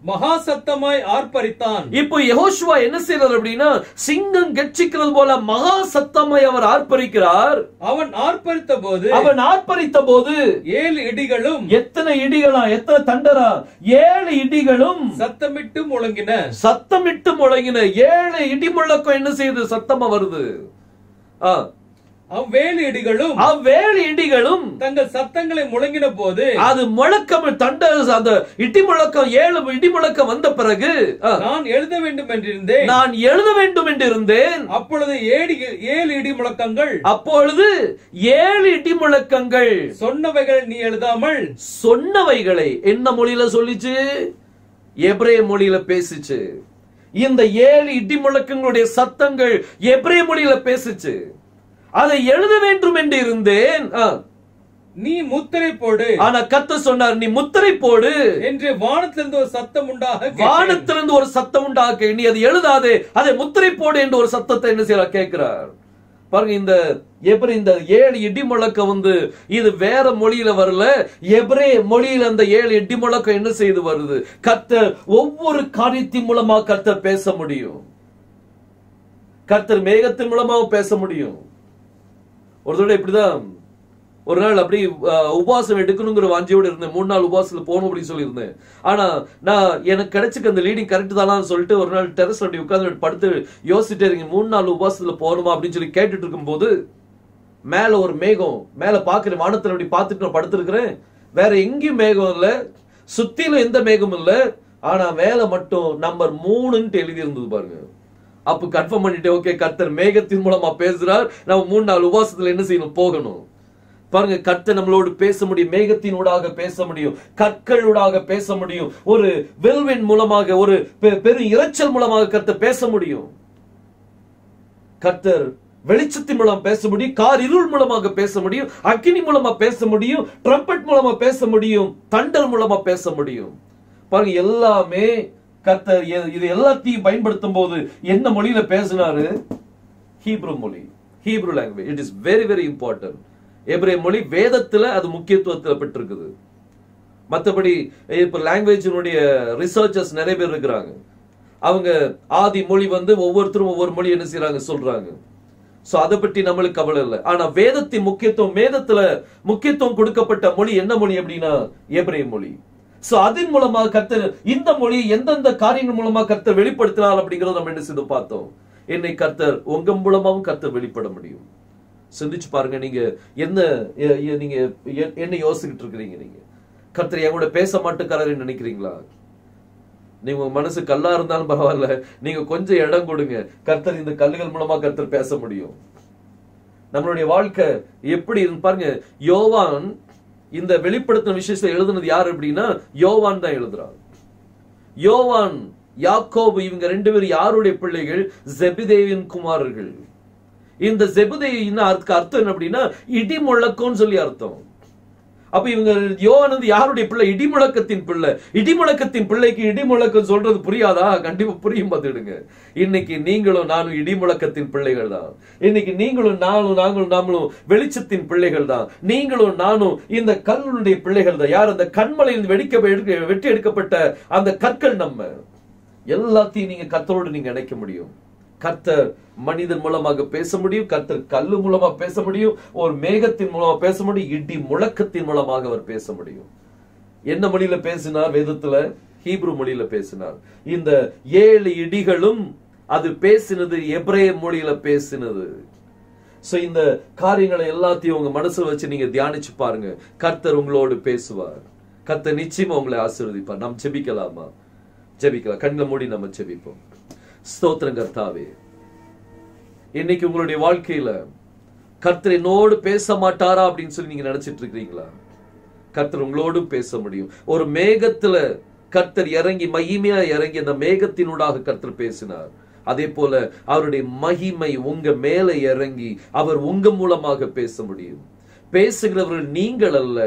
மகா சத்தமாய் ஆர்ப்பரித்தான். இப்போ யெகோஷுவா என்ன செய்றார் அப்படின்னா, சிங்கம் கர்ச்சிக்கிறது போல மகா சத்தமாய் அவர் ஆர்ப்பரிக்கிறார். அவன் ஆர்ப்பரித்த போது 7 இடிகளும், எத்தனை இடிகளா, எத்தனை தண்டரா? 7 இடிகளும் சத்தமிட்டு முழங்கின. 7 இடி முழக்கம் என்ன செய்யுது? சத்தமா வருது. அவ்வேலு இடிகளும் தங்கள் சத்தங்களை முழங்கின போது, அது முழக்கம் அந்த இடி முழக்கம் 7 இடி முழக்கம் வந்த பிறகு நான் எழுத வேண்டும் என்றிருந்தேன். அப்பொழுது 7 இடி முழக்கங்கள் சொன்னவைகள் நீ எழுதாமல். சொன்னவைகளை என்ன மொழியில சொல்லிச்சு? எபிரேய மொழியில பேசிச்சு. இந்த 7 இடி முழக்கங்களுடைய சத்தங்கள் எபிரேய மொழியில பேசிச்சு. அதை எழுத வேண்டும் என்று இருந்தேன். நீ முத்திரை போடு. ஆனா கர்த்தர் சொன்னார், நீ முத்திரை போடு என்று வானத்திலிருந்து ஒரு சத்தம் உண்டாக நீ அதை எழுதாதே, அதை முத்திரை போடு என்று ஒரு சத்தத்தை என்ன செய்யற கேட்கிறார். பாருங்க, இந்த 7 இடி முழக்கம் வந்து இது வேற மொழியில வரல, எபிரேய மொழியில அந்த 7 இடி முழக்கம் என்ன செய்து வருது? கர்த்தர் ஒவ்வொரு காரியத்தின் மூலமா கர்த்தர் பேச முடியும். கர்த்தர் மேகத்தின் மூலமாவும் பேச முடியும். ஒரு தடவை இப்படிதான் ஒரு நாள் அப்படி உபவாசம் எடுக்கணுங்கிற வாஞ்சியோடு இருந்தேன். 3 நாள் உபவாசத்துல போகணும் அப்படின்னு சொல்லியிருந்தேன். ஆனா நான் எனக்கு கிடைச்சுக்க அந்த லீடிங் கரெக்ட் தானான்னு சொல்லிட்டு ஒரு நாள் டெரஸ் அப்படி உட்கார்ந்து படுத்து யோசிச்சுட்டே இருக்கீங்க, 3 நாள் உபவாசத்துல போகணுமா அப்படின்னு சொல்லி கேட்டுட்டு இருக்கும் போது மேல ஒரு மேகம், மேல பாக்குறேன், வானத்துல அப்படி பார்த்துட்டு நான் படுத்திருக்கிறேன். வேற எங்கேயும் மேகம் இல்ல, சுத்திலும் எந்த மேகமும் இல்ல, ஆனா மேல மட்டும் நம்பர் 3ன்னு எழுதி இருந்தது பாருங்க. அப்ப கன்ஃபார்ம் பண்ணிட்டு, ஓகே, கர்த்தர் மேகத்தின் மூலமா பேசுறார், நம்ம 3 நாள் உபவாசத்துல என்ன செய்யணும்? போகணும். பாருங்க, கர்த்தர் நம்மளோடு பேச முடியும், மேகத்தினூடாக பேச முடியும், கற்களூடாக பேச முடியும், ஒரு வெல்வின் மூலமாக, ஒரு பெரும் இரைச்சல் மூலமாக கர்த்தர் பேச முடியும். கர்த்தர் வெளிச்சத்தின் மூலம் பேச முடியும், கார் இருள் மூலமாக பேச முடியும், அக்கினி மூலமா பேச முடியும், ட்ரம்பட் மூலமா பேச முடியும், தண்டல் மூலமா பேச முடியும். பாருங்க, எல்லாமே கர்த்தர் இது எல்லாத்தையும் பயன்படுத்தும் போது என்ன மொழியில பேசினாரு? ஹீப்ரு மொழி, Hebrew language. It is very very important. எபிரேய மொழி வேதத்துல அது முக்கியத்துவத்தில் பெற்றிருக்குது. மற்றபடி இப்ப லாங்குவேஜினுடைய ரிசர்ச்சர்ஸ் நிறைய பேர் இருக்கிறாங்க. அவங்க ஆதி மொழி வந்து ஒவ்வொருத்தரும் ஒவ்வொரு மொழி என்ன செய்யறாங்க சொல்றாங்க. சோ அதை பற்றி நம்மளுக்கு கவலை இல்லை. ஆனா வேதத்தின் முக்கியத்துவம், வேதத்துல முக்கியத்துவம் கொடுக்கப்பட்ட மொழி என்ன மொழி அப்படின்னா எபிரேய மொழி. சோ அதன் மூலமா கர்த்தர் இந்த மொழி எந்தெந்த காரியங்கள் மூலமா கர்த்தர் வெளிப்படுத்தினார் அப்படிங்கறத நம்ம என்ன செய்து பார்த்தோம். என்னை கர்த்தர் உங்க மூலமாவும் கர்த்தர் வெளிப்பட முடியும். சிந்திச்சு பாருங்க, நீங்க நீங்க என்ன யோசிச்சுட்டு இருக்கிறீங்க? நீங்க கர்த்தர் என் கூட பேச மாட்டேங்கிறாருன்னு நினைக்கிறீங்களா? நீங்க உங்க மனசு கல்லா இருந்தாலும் பரவாயில்ல, நீங்க கொஞ்சம் இடம் கொடுங்க, கர்த்தர் இந்த கல்லுகள் மூலமா கர்த்தர் பேச முடியும். நம்மளுடைய வாழ்க்கை எப்படி பாருங்க. யோவான் இந்த வெளிப்படுத்தின விஷயத்தை எழுதுனது யாரு அப்படின்னா யோவான் தான் எழுதுறான். யோவான் யாக்கோபு, இவங்க 2 பேரும் யாருடைய பிள்ளைகள்? செபதேவின் குமாரர்கள். இந்த செபதேவின் அர்த்தம் என்ன அப்படின்னா இடி முழக்கம்னு சொல்லி அர்த்தம். அப்ப இவங்க யோவான் வந்து யாருடைய பிள்ளை? இடிமுழக்கத்தின் பிள்ளை. இடிமுழக்கத்தின் பிள்ளைக்கு இடிமுழக்கம் சொல்றது புரியாதா? கண்டிப்பா புரியும். பார்த்துடுங்க. இன்னைக்கு நீங்களும் நானும் இடிமுழக்கத்தின் பிள்ளைகள் தான். இன்னைக்கு நீங்களும் நாங்களும் வெளிச்சத்தின் பிள்ளைகள் தான். நீங்களும் நானும் இந்த கல்லுடைய பிள்ளைகள் தான். யார்? அந்த கண்மலையில் வெட்டி எடுக்கப்பட்ட அந்த கற்கள். நம்ம எல்லாத்தையும் நீங்க கர்த்தரோடு நீங்க இணைக்க முடியும். கர்த்தர் மனிதன் மூலமாக பேச முடியும், கர்த்தர் கல்லு மூலமா பேச முடியும், ஒரு மேகத்தின் மூலமா பேச முடியும், இடி முழக்கத்தின் மூலமாக அவர் பேச முடியும். என்ன மொழியில பேசினார்? வேதத்துல ஹீப்ரு மொழியில பேசினார். இந்த 7 இடிகளும் அது பேசினது எபிரேய மொழியில பேசினது. சோ இந்த காரியங்களை எல்லாத்தையும் உங்க மனசுல வச்சு நீங்க தியானிச்சு பாருங்க. கர்த்தர் உங்களோடு பேசுவார். கர்த்தர் நிச்சயமா உங்களை ஆசீர்வதிப்பார். நாம் ஜெபிக்கலாமா? ஜெபிக்கலாம். கண்களை மூடி நம்ம ஜெபிப்போம். ஸ்தோத்திரம் கர்த்தாவே, இன்னைக்கு உங்களுடைய வாழ்க்கையில கர்த்தர் என்னோடு பேச மாட்டாரா அப்படின்னு சொல்லி நீங்க நினைச்சிட்டு இருக்கீங்களா? கர்த்தர் உங்களோடும் பேச முடியும். ஒரு மேகத்துல கர்த்தர் இறங்கி மகிமையா இறங்கி அந்த மேகத்தினூடாக கர்த்தர் பேசினார். அதே போல அவருடைய மகிமை உங்க மேல இறங்கி அவர் உங்க மூலமாக பேச முடியும். பேசுகிறவர்கள் நீங்கள் அல்ல,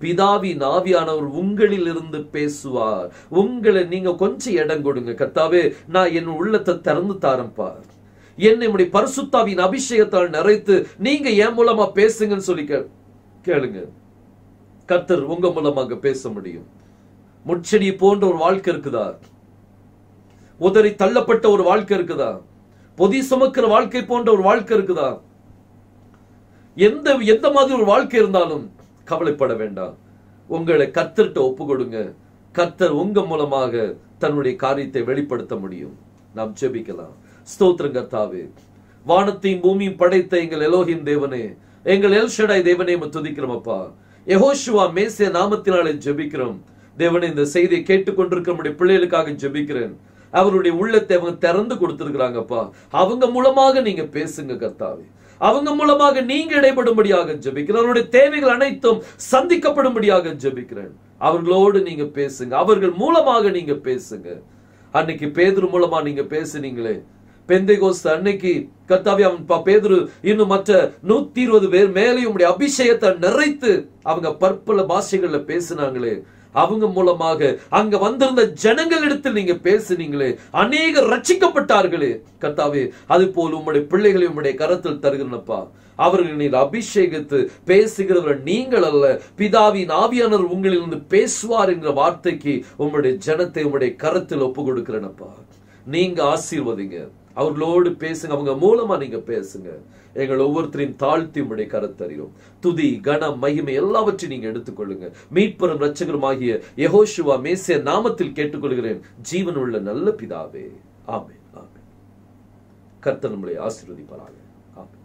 பிதாவின் ஆவியானவர் உங்களில் இருந்து பேசுவார். உங்களை நீங்க கொஞ்சம் இடம் கொடுங்க. கர்த்தாவே, நான் என் உள்ளத்தை திறந்து தாரம்பார், என்னுடைய பரிசுத்தாவின் அபிஷேகத்தால் நிறைத்து நீங்க என் மூலமா பேசுங்கன்னு சொல்லி கேளுங்க. கர்த்தர் உங்க மூலமாக பேச முடியும். முட்செடி போன்ற ஒரு வாழ்க்கை இருக்குதா? உதறி தள்ளப்பட்ட ஒரு வாழ்க்கை இருக்குதா? பொதி சுமக்கிற வாழ்க்கை போன்ற ஒரு வாழ்க்கை இருக்குதா? எந்த மாதிரி ஒரு வாழ்க்கை இருந்தாலும் கவலைப்பட வேண்டாம். உங்களை கர்த்தர்கிட்ட ஒப்பு கொடுங்க. கர்த்தர் உங்க மூலமாக தன்னுடைய காரியத்தை வெளிப்படுத்த முடியும். நாம் ஜெபிக்கலாம். ஸ்தோத்திரம் கர்த்தாவே, வானத்தையும் பூமியும் படைத்த எங்கள் எலோஹிம் தேவனே, எங்கள் எல் ஷடாய் தேவனே துதிக்கிறோம் அப்பா. யெகோஷுவா மேசியா நாமத்தினாலே ஜெபிக்கிறோம் தேவனே. இந்த செய்தியை கேட்டுக்கொண்டிருக்கிற நம்முடைய பிள்ளைகளுக்காக ஜெபிக்கிறேன். அவருடைய உள்ளத்தை அவங்க திறந்து கொடுத்திருக்கிறாங்கப்பா. அவங்க மூலமாக நீங்க பேசுங்க கர்த்தாவே. அவங்க மூலமாக நீங்க இடைபடும்படியாக ஜெபிக்கிறேன். அவருடைய தேவைகள் அனைத்தும் சந்திக்கப்படும்படியாக ஜெபிக்கிறேன். அவர்களோடு நீங்க பேசுங்க. அவர்கள் மூலமாக நீங்க பேசுங்க. அன்னைக்கு பேதுரு மூலமா நீங்க பேசுனீங்களே, பெந்தைகோஸ்து அன்னைக்கு கர்த்தாவே, அவன் பேதுரு இன்னும் மற்ற 120 பேர் மேலே உம்முடைய அபிஷேகத்தை நிறைத்து அவங்க பற்பல பாஷைகள்ல பேசினாங்களே, அவங்க மூலமாக அங்க வந்திருந்த ஜனங்களிடத்தில் நீங்க பேசுனீங்களே, அநேக ரட்சிக்கப்பட்டார்களே கர்த்தாவே. அது போல உம்முடைய பிள்ளைகளை உம்முடைய கரத்தில் தருகிறனப்பா. அவர்கள் நீர் அபிஷேகித்து பேசுகிறவர்கள் நீங்கள் அல்ல, பிதாவின் ஆவியானவர் உங்களிலிருந்து பேசுவார் என்கிற வார்த்தைக்கு உம்முடைய ஜனத்தை உம்முடைய கரத்தில் ஒப்பு கொடுக்கிறனப்பா. நீங்க ஆசீர்வதிங்க, அவர்களோடு பேசுங்க, அவங்க மூலமா நீங்க பேசுங்க. எங்கள் ஒவ்வொருத்தரையும் தாழ்த்தி உம்முடைய கரத்தறியும். துதி கனம் மகிமை எல்லாவற்றையும் நீங்க எடுத்துக்கொள்ளுங்க. மீட்பரும் இரட்சகரும் ஆகிய யெகோஷுவா மேசியா நாமத்தில் கேட்டுக்கொள்கிறேன், ஜீவனுள்ள நல்ல பிதாவே. ஆமென், ஆமென். கர்த்தர் நம்மளை ஆசீர்வதிப்பாராக. ஆமென்.